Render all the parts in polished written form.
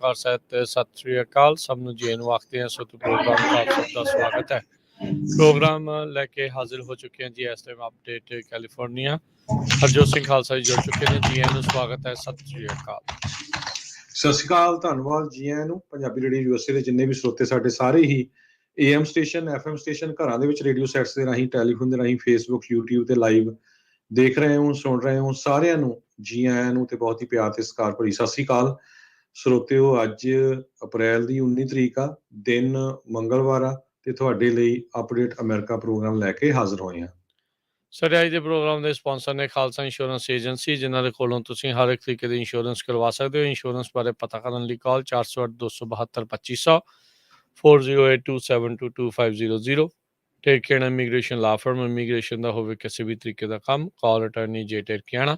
ਨਮਸਕਾਰ ਸਹਿਤ ਸਤਿ ਸ੍ਰੀ ਅਕਾਲ ਸਭ ਨੂੰ ਜੀ ਨੂੰ ਆਖਦੇ ਹਾਂ। ਸੋ ਪ੍ਰੋਗਰਾਮ ਆਪ ਸਭ ਦਾ ਸਵਾਗਤ ਹੈ। ਪ੍ਰੋਗਰਾਮ ਲੈ ਕੇ ਹਾਜ਼ਰ ਹੋ ਚੁੱਕੇ ਹਾਂ ਜੀ ਇਸ time update California. Harjot Singh Khalsa ਜੀ ਜੁੜ ਚੁੱਕੇ ਨੇ। ਜੀ ਨੂੰ ਸਵਾਗਤ ਹੈ। ਸਤਿ ਸ੍ਰੀ ਅਕਾਲ। ਸਤਿ ਸ਼੍ਰੀ ਅਕਾਲ, ਧੰਨਵਾਦ ਜੀ ਆਇਆਂ ਨੂੰ। ਪੰਜਾਬੀ ਰੇਡੀਓ ਯੂਐਸਏ ਦੇ ਜਿੰਨੇ ਵੀ ਸਰੋਤੇ ਸਾਡੇ ਸਾਰੇ ਹੀ AM ਸਟੇਸ਼ਨ FM ਸਟੇਸ਼ਨ ਘਰਾਂ ਦੇ ਵਿੱਚ ਰੇਡੀਓ ਸੈਟਸ ਦੇ ਰਾਹੀਂ ਟੈਲੀਫੋਨ ਦੇ ਰਾਹੀਂ ਫੇਸਬੁੱਕ YouTube ਤੇ ਲਾਈਵ ਦੇਖ ਰਹੇ ਹੋ ਸੁਣ ਰਹੇ ਹੋ ਸਾਰਿਆਂ ਨੂੰ ਜੀ ਆਇਆਂ ਨੂੰ ਤੇ ਬਹੁਤ ਹੀ ਪਿਆਰ ਤੇ ਸਤਿਕਾਰ ਭਰੀ ਸਤਿ ਸ਼੍ਰੀ ਅਕਾਲ ਸਰੋਤਿਓ। ਅੱਜ ਅਪ੍ਰੈਲ ਦੀ 19 ਤਰੀਕ ਆ, ਦਿਨ ਮੰਗਲਵਾਰ ਆ ਤੇ ਤੁਹਾਡੇ ਲਈ ਅਪਡੇਟ ਅਮਰੀਕਾ ਪ੍ਰੋਗਰਾਮ ਲੈ ਕੇ ਹਾਜ਼ਰ ਹੋਏ ਹਾਂ। ਸਰ ਅੱਜ ਦੇ ਪ੍ਰੋਗਰਾਮ ਦੇ ਸਪਾਂਸਰ ਨੇ ਖਾਲਸਾ ਇੰਸ਼ੋਰੈਂਸ ਏਜੰਸੀ, ਜਿਨ੍ਹਾਂ ਦੇ ਕੋਲੋਂ ਤੁਸੀਂ ਹਰ ਇੱਕ ਤਰੀਕੇ ਦੀ ਇੰਸ਼ੋਰੈਂਸ ਕਰਵਾ ਸਕਦੇ ਹੋ। ਇੰਸ਼ੋਰੈਂਸ ਬਾਰੇ ਪਤਾ ਕਰਨ ਲਈ ਕਾਲ 408 272 2500 4082722500। ਟੇਕ ਕੇਅਰ ਇਮੀਗ੍ਰੇਸ਼ਨ ਲਾ ਫਰਮ, ਇਮੀਗ੍ਰੇਸ਼ਨ ਦਾ ਹੋਵੇ ਕਿਸੇ ਵੀ ਤਰੀਕੇ ਦਾ ਕੰਮ, ਕਾਲ ਅਟਰਨੀ ਜੇ ਟੇਰਕਿਆਣਾ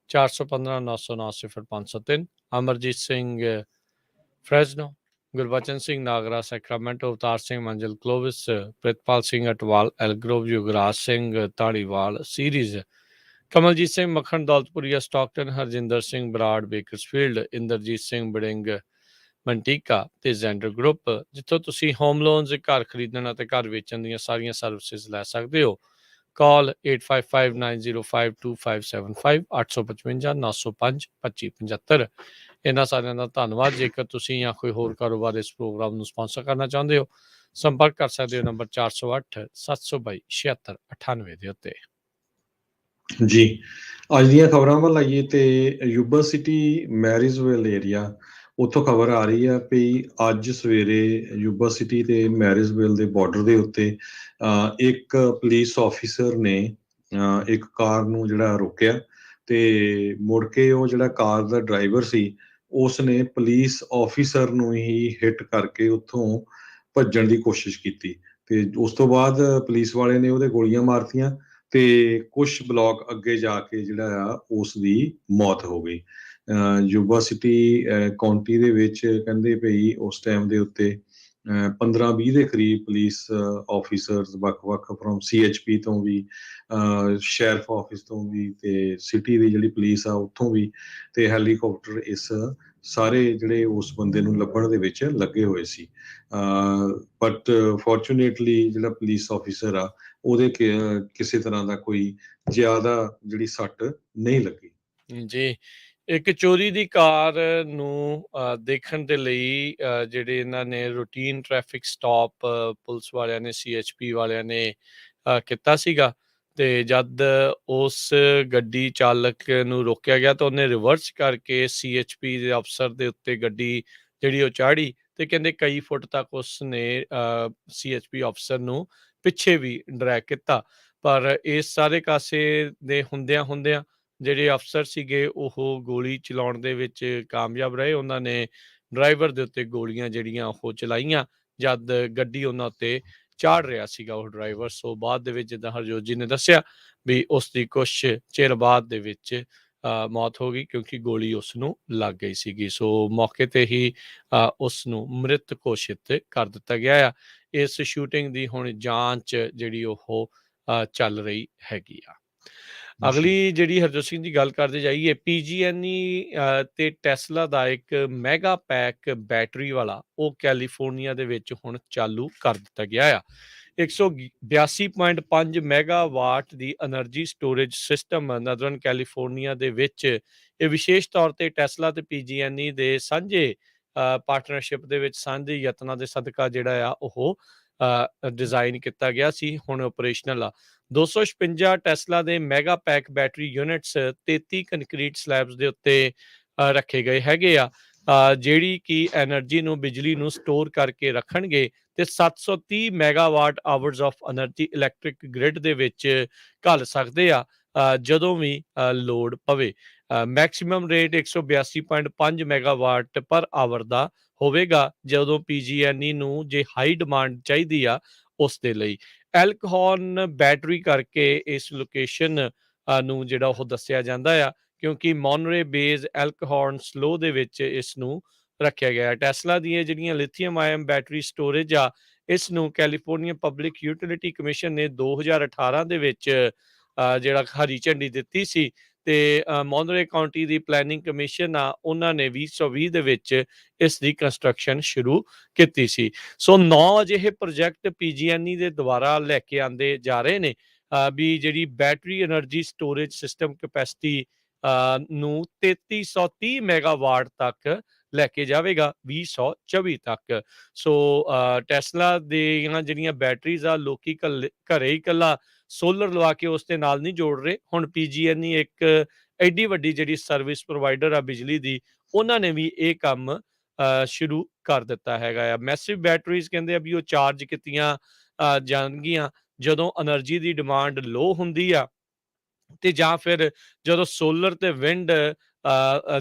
415 909 0503। ਅਮਰਜੀਤ ਸਿੰਘ ਫਰੈਜ਼ਨੋ, ਗੁਰਬਚਨ ਸਿੰਘ ਨਾਗਰਾ ਸੈਕਰਾਮੈਂਟੋ, ਅਵਤਾਰ ਸਿੰਘ ਮੰਜ਼ਿਲ ਕਲੋਵਿਸ, ਪ੍ਰਿਤਪਾਲ ਸਿੰਘ ਅਟਵਾਲ ਐਲਗਰੋਵ, ਯੁਗਰਾਜ ਸਿੰਘ ਧਾਲੀਵਾਲ ਸੀਰੀਜ਼, ਕਮਲਜੀਤ ਸਿੰਘ ਮੱਖਣ ਦੌਲਤਪੁਰੀਆ ਸਟਾਕਟਨ, ਹਰਜਿੰਦਰ ਸਿੰਘ ਬਰਾੜ ਬੇਕਰਸਫੀਲਡ, ਇੰਦਰਜੀਤ ਸਿੰਘ ਬੜਿੰਗ ਮੰਟੀਕਾ ਤੇ ਜ਼ੈਂਡਰ ਗਰੁੱਪ, ਜਿੱਥੋਂ ਤੁਸੀਂ ਹੋਮ ਲੋਨਸ, ਘਰ ਖਰੀਦਣ ਅਤੇ ਘਰ ਵੇਚਣ ਦੀਆਂ ਸਾਰੀਆਂ ਸਰਵਿਸਿਜ਼ ਲੈ ਸਕਦੇ ਹੋ। ਕਾਲ 8559052575 855 905 2575। ਇਹਨਾਂ ਸਾਰਿਆਂ ਦਾ ਧੰਨਵਾਦ। ਜੇਕਰ ਤੁਸੀਂ ਜਾਂ ਕੋਈ ਹੋਰ ਕਾਰੋਬਾਰ ਇਸ ਪ੍ਰੋਗਰਾਮ ਨੂੰ ਸਪਾਂਸਰ ਕਰਨਾ ਚਾਹੁੰਦੇ ਹੋ, ਸੰਪਰਕ ਕਰ ਸਕਦੇ ਹੋ ਨੰਬਰ 408 722 7698 ਦੇ ਉੱਤੇ। ਜੀ ਅੱਜ ਦੀਆਂ ਖਬਰਾਂ ਵੱਲ ਆਈਏ ਤੇ ਯੂਬਾ ਸਿਟੀ ਮੈਰਿਜਵਿਲ ਏਰੀਆ, ਉੱਥੋਂ ਖਬਰ ਆ ਰਹੀ ਆ ਵੀ ਅੱਜ ਸਵੇਰੇ ਯੂਬਾ ਸਿਟੀ ਤੇ ਮੈਰਿਜਵਿਲ ਦੇ ਬਾਰਡਰ ਦੇ ਉੱਤੇ ਇੱਕ ਪੁਲਿਸ ਆਫਿਸਰ ਨੇ ਇੱਕ ਕਾਰ ਨੂੰ ਜਿਹੜਾ ਰੋਕਿਆ ਤੇ ਮੁੜ ਕੇ ਉਹ ਜਿਹੜਾ ਕਾਰ ਦਾ ਡਰਾਈਵਰ ਸੀ ਉਸ ਨੇ ਪੁਲਿਸ ਆਫਿਸਰ ਨੂੰ ਹੀ ਹਿੱਟ ਕਰਕੇ ਉੱਥੋਂ ਭੱਜਣ ਦੀ ਕੋਸ਼ਿਸ਼ ਕੀਤੀ ਤੇ ਉਸ ਤੋਂ ਬਾਅਦ ਪੁਲਿਸ ਵਾਲੇ ਨੇ ਉਹਦੇ ਗੋਲੀਆਂ ਮਾਰਤੀਆਂ ਤੇ ਕੁਝ ਬਲਾਕ ਅੱਗੇ ਜਾ ਕੇ ਜਿਹੜਾ ਆ ਉਸ ਦੀ ਮੌਤ ਹੋ ਗਈ। ਯੂਬਾ ਸਿਟੀ ਕਾਉਂਟੀ ਦੇ ਵਿੱਚ ਕਹਿੰਦੇ ਪਈ ਉਸ ਟਾਈਮ ਦੇ ਉੱਤੇ 15-20 ਦੇ ਕਰੀਬ ਪੁਲਿਸ ਆਫਿਸਰਸ ਵੱਖ-ਵੱਖ ਫਰੋਮ CHP ਤੋਂ ਵੀ, ਸ਼ੈਰਿਫ ਆਫਿਸ ਤੋਂ ਵੀ ਤੇ ਸਿਟੀ ਦੀ ਜਿਹੜੀ ਪੁਲਿਸ ਆ ਉੱਥੋਂ ਵੀ ਤੇ ਹੈਲੀਕਾਪਟਰ ਇਸ ਸਾਰੇ ਜਿਹੜੇ ਉਸ ਬੰਦੇ ਨੂੰ ਲੱਭਣ ਦੇ ਵਿੱਚ ਲੱਗੇ ਹੋਏ ਸੀ। ਬਟ ਫੋਰਚੂਨੇਟਲੀ ਜਿਹੜਾ ਪੁਲਿਸ ਆਫਿਸਰ ਆ ਉਹਦੇ ਕਿਸੇ ਤਰ੍ਹਾਂ ਦਾ ਕੋਈ ਜ਼ਿਆਦਾ ਜਿਹੜੀ ਸੱਟ ਨਹੀਂ ਲੱਗੀ। ਜੀ, ਇੱਕ ਚੋਰੀ ਦੀ ਕਾਰ ਨੂੰ ਦੇਖਣ ਦੇ ਲਈ ਜਿਹੜੇ ਇਹਨਾਂ ਨੇ ਰੂਟੀਨ ਟ੍ਰੈਫਿਕ ਸਟਾਪ ਪੁਲਿਸ ਵਾਲਿਆਂ ਨੇ, CHP ਵਾਲਿਆਂ ਨੇ ਕੀਤਾ ਸੀਗਾ ਤੇ ਜਦ ਉਸ ਗੱਡੀ ਚਾਲਕ ਨੂੰ ਰੋਕਿਆ ਗਿਆ ਤਾਂ ਉਹਨੇ ਰਿਵਰਸ ਕਰਕੇ CHP ਦੇ ਅਫਸਰ ਦੇ ਉੱਤੇ ਗੱਡੀ ਜਿਹੜੀ ਉਹ ਚਾੜੀ ਤੇ ਕਹਿੰਦੇ ਕਈ ਫੁੱਟ ਤੱਕ ਉਸਨੇ CHP ਅਫਸਰ ਨੂੰ ਪਿੱਛੇ ਵੀ ਡਰੈਗ ਕੀਤਾ। ਪਰ ਇਸ ਸਾਰੇ ਕਾਸੇ ਦੇ ਹੁੰਦਿਆਂ ਜਿਹੜੇ ਅਫਸਰ ਸੀਗੇ ਉਹ ਗੋਲੀ ਚਲਾਉਣ ਦੇ ਵਿੱਚ ਕਾਮਯਾਬ ਰਹੇ। ਉਹਨਾਂ ਨੇ ਡਰਾਈਵਰ ਦੇ ਉੱਤੇ ਗੋਲੀਆਂ ਜਿਹੜੀਆਂ ਉਹ ਚਲਾਈਆਂ ਜਦ ਗੱਡੀ ਉਹਨਾਂ ਉੱਤੇ ਚਾੜ ਰਿਹਾ ਸੀਗਾ ਉਹ ਡਰਾਈਵਰ। ਸੋ ਬਾਅਦ ਦੇ ਵਿੱਚ ਜਿੱਦਾਂ ਹਰਜੋਤ ਜੀ ਨੇ ਦੱਸਿਆ ਵੀ ਉਸ ਦੀ ਕੁਛ ਚਿਰ ਬਾਅਦ ਦੇ ਵਿੱਚ ਮੌਤ ਹੋ ਗਈ ਕਿਉਂਕਿ ਗੋਲੀ ਉਸ ਨੂੰ ਲੱਗ ਗਈ ਸੀਗੀ। ਸੋ ਮੌਕੇ ਤੇ ਹੀ ਉਸ ਨੂੰ ਮ੍ਰਿਤ ਘੋਸ਼ਿਤ ਕਰ ਦਿੱਤਾ ਗਿਆ ਆ। ਇਸ ਸ਼ੂਟਿੰਗ ਦੀ ਹੁਣ ਜਾਂਚ ਜਿਹੜੀ ਉਹ ਚੱਲ ਰਹੀ ਹੈਗੀ ਆ। ਅਗਲੀ ਜਿਹੜੀ ਹਰਜੋਤ ਸਿੰਘ ਦੀ ਗੱਲ ਕਰਦੇ ਜਾਈਏ, PG&E ਤੇ ਟੈਸਲਾ ਦਾ ਇੱਕ ਮੈਗਾ ਪੈਕ ਬੈਟਰੀ ਵਾਲਾ ਉਹ ਕੈਲੀਫੋਰਨੀਆ ਦੇ ਵਿੱਚ ਹੁਣ ਚਾਲੂ ਕਰ ਦਿੱਤਾ ਗਿਆ ਆ। 182.5 ਮੈਗਾਵਾਟ ਦੀ એનર્ਜੀ ਸਟੋਰੇਜ ਸਿਸਟਮ ਨਦਰਨ ਕੈਲੀਫੋਰਨੀਆ ਦੇ ਵਿੱਚ ਇਹ ਵਿਸ਼ੇਸ਼ ਤੌਰ ਤੇ ਟੈਸਲਾ ਤੇ PG&E ਦੇ ਸਾਂਝੇ ਪਾਰਟਨਰਸ਼ਿਪ ਦੇ ਵਿੱਚ ਸਾਂਝੇ ਯਤਨਾਂ ਦੇ ਸਦਕਾ ਜਿਹੜਾ ਆ ਉਹ ਡਿਜ਼ਾਈਨ ਕੀਤਾ ਗਿਆ ਸੀ। ਹੁਣ ਆਪਰੇਸ਼ਨਲ ਆ। 256 ਟੈਸਲਾ ਦੇ mega pack battery units 33 concrete slabs ਦੇ ਉੱਤੇ ਰੱਖੇ ਗਏ ਹੈਗੇ ਆ, ਜਿਹੜੀ ਕਿ ਐਨਰਜੀ ਨੂੰ, ਬਿਜਲੀ ਨੂੰ ਸਟੋਰ ਕਰਕੇ ਰੱਖਣਗੇ ਤੇ 730 megawatt hours of energy electric grid ਦੇ ਵਿੱਚ ਘੱਲ ਸਕਦੇ ਆ ਜਦੋਂ ਵੀ ਲੋਡ ਪਵੇ। ਮੈਕਸਿਮਮ ਰੇਟ 182.5 ਮੈਗਾਵਾਟ ਪਰ ਆਵਰ ਦਾ ਹੋਵੇਗਾ ਜਦੋਂ PG&E ਨੂੰ ਜੇ ਹਾਈ ਡਿਮਾਂਡ ਚਾਹੀਦੀ ਆ ਉਸ ਦੇ ਲਈ। ਐਲਕਹੌਰਨ ਬੈਟਰੀ ਕਰਕੇ ਇਸ ਲੋਕੇਸ਼ਨ ਨੂੰ ਜਿਹੜਾ ਉਹ ਦੱਸਿਆ ਜਾਂਦਾ ਆ ਕਿਉਂਕਿ ਮੋਨਰੇ ਬੇਜ਼ ਐਲਕਹੌਰਨ ਸਲੋ ਦੇ ਵਿੱਚ ਇਸ ਨੂੰ ਰੱਖਿਆ ਗਿਆ। ਟੈਸਲਾ ਦੀਆਂ ਜਿਹੜੀਆਂ ਲਿਥੀਅਮ ਆਇਨ ਬੈਟਰੀ ਸਟੋਰੇਜ ਆ ਇਸ ਨੂੰ ਕੈਲੀਫੋਰਨੀਆ ਪਬਲਿਕ ਯੂਟਿਲਿਟੀ ਕਮਿਸ਼ਨ ਨੇ 2018 ਦੇ ਵਿੱਚ ਜਿਹੜਾ ਹਰੀ ਝੰਡੀ ਦਿੱਤੀ ਸੀ ਤੇ ਮੋਨਰੇ ਕਾਉਂਟੀ ਦੀ ਪਲੈਨਿੰਗ ਕਮਿਸ਼ਨ ਆ, ਉਹਨਾਂ ਨੇ 2020 ਦੇ ਵਿੱਚ ਇਸ ਦੀ ਕੰਸਟਰਕਸ਼ਨ ਸ਼ੁਰੂ ਕੀਤੀ ਸੀ। ਸੋ 9 ਅਜਿਹੇ ਪ੍ਰੋਜੈਕਟ PG&E ਦੇ ਦੁਆਰਾ ਲੈ ਕੇ ਆਂਦੇ ਜਾ ਰਹੇ ਨੇ ਵੀ ਜਿਹੜੀ battery energy storage system capacity ਨੂੰ 3330 ਮੈਗਾਵਾਟ ਤੱਕ ਲੈ ਕੇ ਜਾਵੇਗਾ 2024 ਤੱਕ। ਸੋ ਟੈਸਲਾ ਦੀਆਂ ਜਿਹੜੀਆਂ ਬੈਟਰੀਜ਼ ਆ, ਲੋਕੀ ਘਰੇ ਹੀ ਇਕੱਲਾ ਸੋਲਰ ਲਵਾ ਕੇ ਉਸ ਦੇ ਨਾਲ ਨਹੀਂ ਜੋੜ ਰਹੇ। ਹੁਣ PG&E ਇੱਕ ਐਡੀ ਵੱਡੀ ਜਿਹੜੀ ਸਰਵਿਸ ਪ੍ਰੋਵਾਈਡਰ ਆ ਬਿਜਲੀ ਦੀ, ਉਹਨਾਂ ਨੇ ਵੀ ਇਹ ਕੰਮ ਸ਼ੁਰੂ ਕਰ ਦਿੱਤਾ ਹੈਗਾ ਆ। ਮੈਸਿਵ ਬੈਟਰੀਜ਼ ਕਹਿੰਦੇ ਆ ਵੀ ਉਹ ਚਾਰਜ ਕੀਤੀਆਂ ਜਾਣਗੀਆਂ ਜਦੋਂ એનર્ਜੀ ਦੀ ਡਿਮਾਂਡ ਲੋ ਹੁੰਦੀ ਆ, ਤੇ ਜਾਂ ਫਿਰ ਜਦੋਂ ਸੋਲਰ ਤੇ ਵਿੰਡ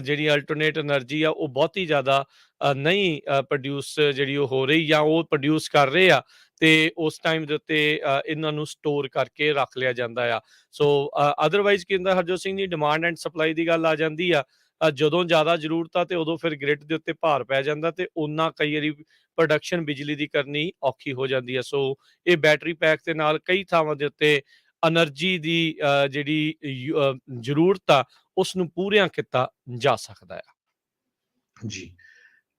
ਜਿਹੜੀ ਅਲਟਰਨੇਟ એનર્ਜੀ ਆ ਉਹ ਬਹੁਤੀ ਜ਼ਿਆਦਾ ਨਹੀਂ ਪ੍ਰੋਡਿਊਸ ਜਿਹੜੀ ਉਹ ਹੋ ਰਹੀ ਜਾਂ ਉਹ ਪ੍ਰੋਡਿਊਸ ਕਰ ਰਹੇ ਆ, ਤੇ ਉਸ ਟਾਈਮ ਦੇ ਉੱਤੇ ਇਹਨਾਂ ਨੂੰ ਸਟੋਰ ਕਰਕੇ ਰੱਖ ਲਿਆ ਜਾਂਦਾ ਆ। ਸੋ ਅਦਰਵਾਈਜ਼ ਕਹਿੰਦਾ Harjot Singh ji, demand and supply ਦੀ ਗੱਲ ਆ ਜਾਂਦੀ ਆ। ਜਦੋਂ ਜ਼ਿਆਦਾ ਜ਼ਰੂਰਤ ਆ ਤੇ ਉਦੋਂ ਫਿਰ ਗ੍ਰਿਡ ਦੇ ਉੱਤੇ ਭਾਰ ਪੈ ਜਾਂਦਾ, ਤੇ ਓਨਾ ਕਈ ਵਾਰੀ ਪ੍ਰੋਡਕਸ਼ਨ ਬਿਜਲੀ ਦੀ ਕਰਨੀ ਔਖੀ ਹੋ ਜਾਂਦੀ ਆ। ਸੋ ਇਹ ਬੈਟਰੀ ਪੈਕ ਦੇ ਨਾਲ ਕਈ ਥਾਵਾਂ ਦੇ ਉੱਤੇ એનર્ਜੀ ਦੀ ਜਿਹੜੀ ਜ਼ਰੂਰਤ ਆ ਉਸ ਨੂੰ ਪੂਰੀਆਂ ਕੀਤਾ ਜਾ ਸਕਦਾ ਆ। ਜੀ,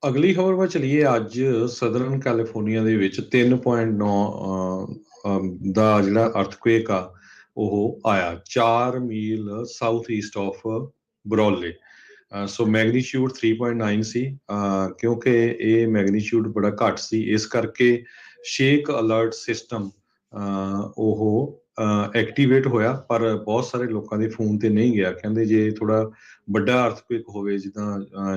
ਅਗਲੀ ਖਬਰ ਵੱਲ ਚਲੀਏ। ਅੱਜ ਸਦਰਨ ਕੈਲੀਫੋਰਨੀਆ ਦੇ ਵਿੱਚ 3.9 ਦਾ ਜਿਹੜਾ ਅਰਥਕੁਏਕ ਆ ਉਹ ਆਇਆ 4 ਮੀਲ ਸਾਊਥ ਈਸਟ ਆਫ ਬਰੋਲੇ। ਸੋ ਮੈਗਨੀਚਿਊਡ 3.9 ਸੀ। ਕਿਉਂਕਿ ਇਹ ਮੈਗਨੀਚਿਊਡ ਬੜਾ ਘੱਟ ਸੀ, ਇਸ ਕਰਕੇ ਸ਼ੇਕ ਅਲਰਟ ਸਿਸਟਮ ਉਹ ਐਕਟੀਵੇਟ ਹੋਇਆ, ਪਰ ਬਹੁਤ ਸਾਰੇ ਲੋਕਾਂ ਦੇ ਫੋਨ ਤੇ ਨਹੀਂ ਗਿਆ। ਕਹਿੰਦੇ ਜੇ ਥੋੜਾ ਵੱਡਾ ਅਰਥਕੁਏਕ ਹੋਵੇ ਜਿੱਦਾਂ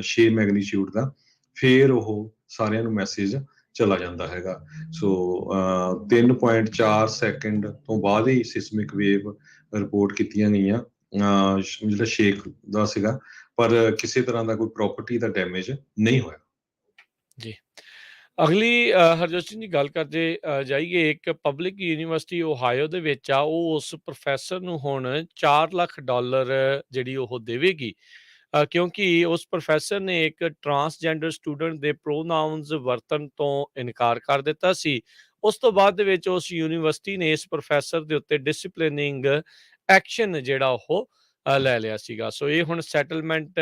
6 ਮੈਗਨੀਚਿਊਡ ਦਾ, ਫਿਰ ਉਹ ਸਾਰਿਆਂ ਨੂੰ ਮੈਸੇਜ ਚਲਾ ਜਾਂਦਾ ਹੈਗਾ। ਸੋ 3.4 ਸੈਕਿੰਡ ਤੋਂ ਬਾਅਦ ਹੀ ਸਿਸਮਿਕ ਵੇਵ ਰਿਪੋਰਟ ਕੀਤੀਆਂ ਗਈਆਂ ਜਿਹੜਾ ਸ਼ੇਕ ਦਾ ਸੀਗਾ, ਪਰ ਕਿਸੇ ਤਰ੍ਹਾਂ ਦਾ ਕੋਈ ਪ੍ਰਾਪਰਟੀ ਦਾ ਡੈਮੇਜ ਨਹੀਂ ਹੋਇਆ। ਜੀ, ਅਗਲੀ ਹਰਜੋਤ ਸਿੰਘ ਜੀ ਗੱਲ ਕਰਦੇ ਜਾਈਏ। ਇੱਕ ਪਬਲਿਕ ਯੂਨੀਵਰਸਿਟੀ ਓਹਾਇਓ ਦੇ ਵਿੱਚ ਆ, ਉਹ ਉਸ ਪ੍ਰੋਫੈਸਰ ਨੂੰ ਹੁਣ $4 ਲੱਖ ਜਿਹੜੀ ਉਹ ਦੇਵੇਗੀ, ਕਿਉਂਕਿ ਉਸ ਪ੍ਰੋਫੈਸਰ ਨੇ ਇੱਕ ਟਰਾਂਸਜੈਂਡਰ ਸਟੂਡੈਂਟ ਦੇ ਪ੍ਰੋਨਾਊਨਸ ਵਰਤਣ ਤੋਂ ਇਨਕਾਰ ਕਰ ਦਿੱਤਾ ਸੀ। ਉਸ ਤੋਂ ਬਾਅਦ ਦੇ ਵਿੱਚ ਉਸ ਯੂਨੀਵਰਸਿਟੀ ਨੇ ਇਸ ਪ੍ਰੋਫੈਸਰ ਦੇ ਉੱਤੇ ਡਿਸਪਲਿਨਿੰਗ ਐਕਸ਼ਨ ਜਿਹੜਾ ਉਹ ਲੈ ਲਿਆ ਸੀਗਾ। ਸੋ ਇਹ ਹੁਣ ਸੈਟਲਮੈਂਟ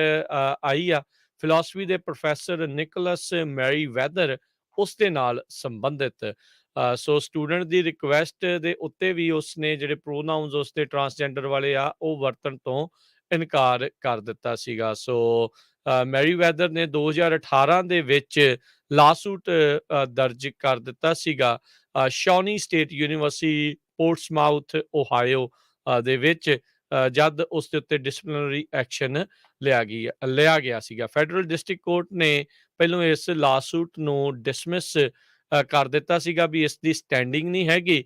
ਆਈ ਆ। ਫਿਲਾਸਫੀ ਦੇ ਪ੍ਰੋਫੈਸਰ ਨਿਕੋਲਸ ਮੈਰੀ ਵੈਦਰ ਉਸ ਦੇ ਨਾਲ ਸੰਬੰਧਿਤ। ਸੋ ਸਟੂਡੈਂਟ ਦੀ ਰਿਕੁਐਸਟ ਦੇ ਉੱਤੇ ਵੀ ਉਸਨੇ ਜਿਹੜੇ ਪ੍ਰੋਨਾਊਨਸ ਉਸਦੇ ਟਰਾਂਸਜੈਂਡਰ ਵਾਲੇ ਆ ਉਹ ਵਰਤਣ ਤੋਂ ਇਨਕਾਰ ਕਰ ਦਿੱਤਾ ਸੀਗਾ। ਸੋ ਮੈਰੀ ਵੈਦਰ ਨੇ 2018 ਦੇ ਵਿੱਚ ਲਾਸੂਟ ਦਰਜ ਕਰ ਦਿੱਤਾ ਸੀਗਾ ਸ਼ੌਨੀ ਸਟੇਟ ਯੂਨੀਵਰਸਿਟੀ ਪੋਰਟਸਮਾਊਥ ਓਹਾਇਓ ਦੇ ਵਿੱਚ, ਜਦ ਉਸ ਦੇ ਉੱਤੇ ਡਿਸਪਲਿਨਰੀ ਐਕਸ਼ਨ ਲਿਆ ਗਿਆ ਸੀਗਾ। ਫੈਡਰਲ ਡਿਸਟ੍ਰਿਕਟ ਕੋਰਟ ਨੇ ਪਹਿਲਾਂ ਇਸ ਲਾਸੂਟ ਨੂੰ ਡਿਸਮਿਸ ਕਰ ਦਿੱਤਾ ਸੀਗਾ ਵੀ ਇਸ ਦੀ ਸਟੈਂਡਿੰਗ ਨਹੀਂ ਹੈਗੀ,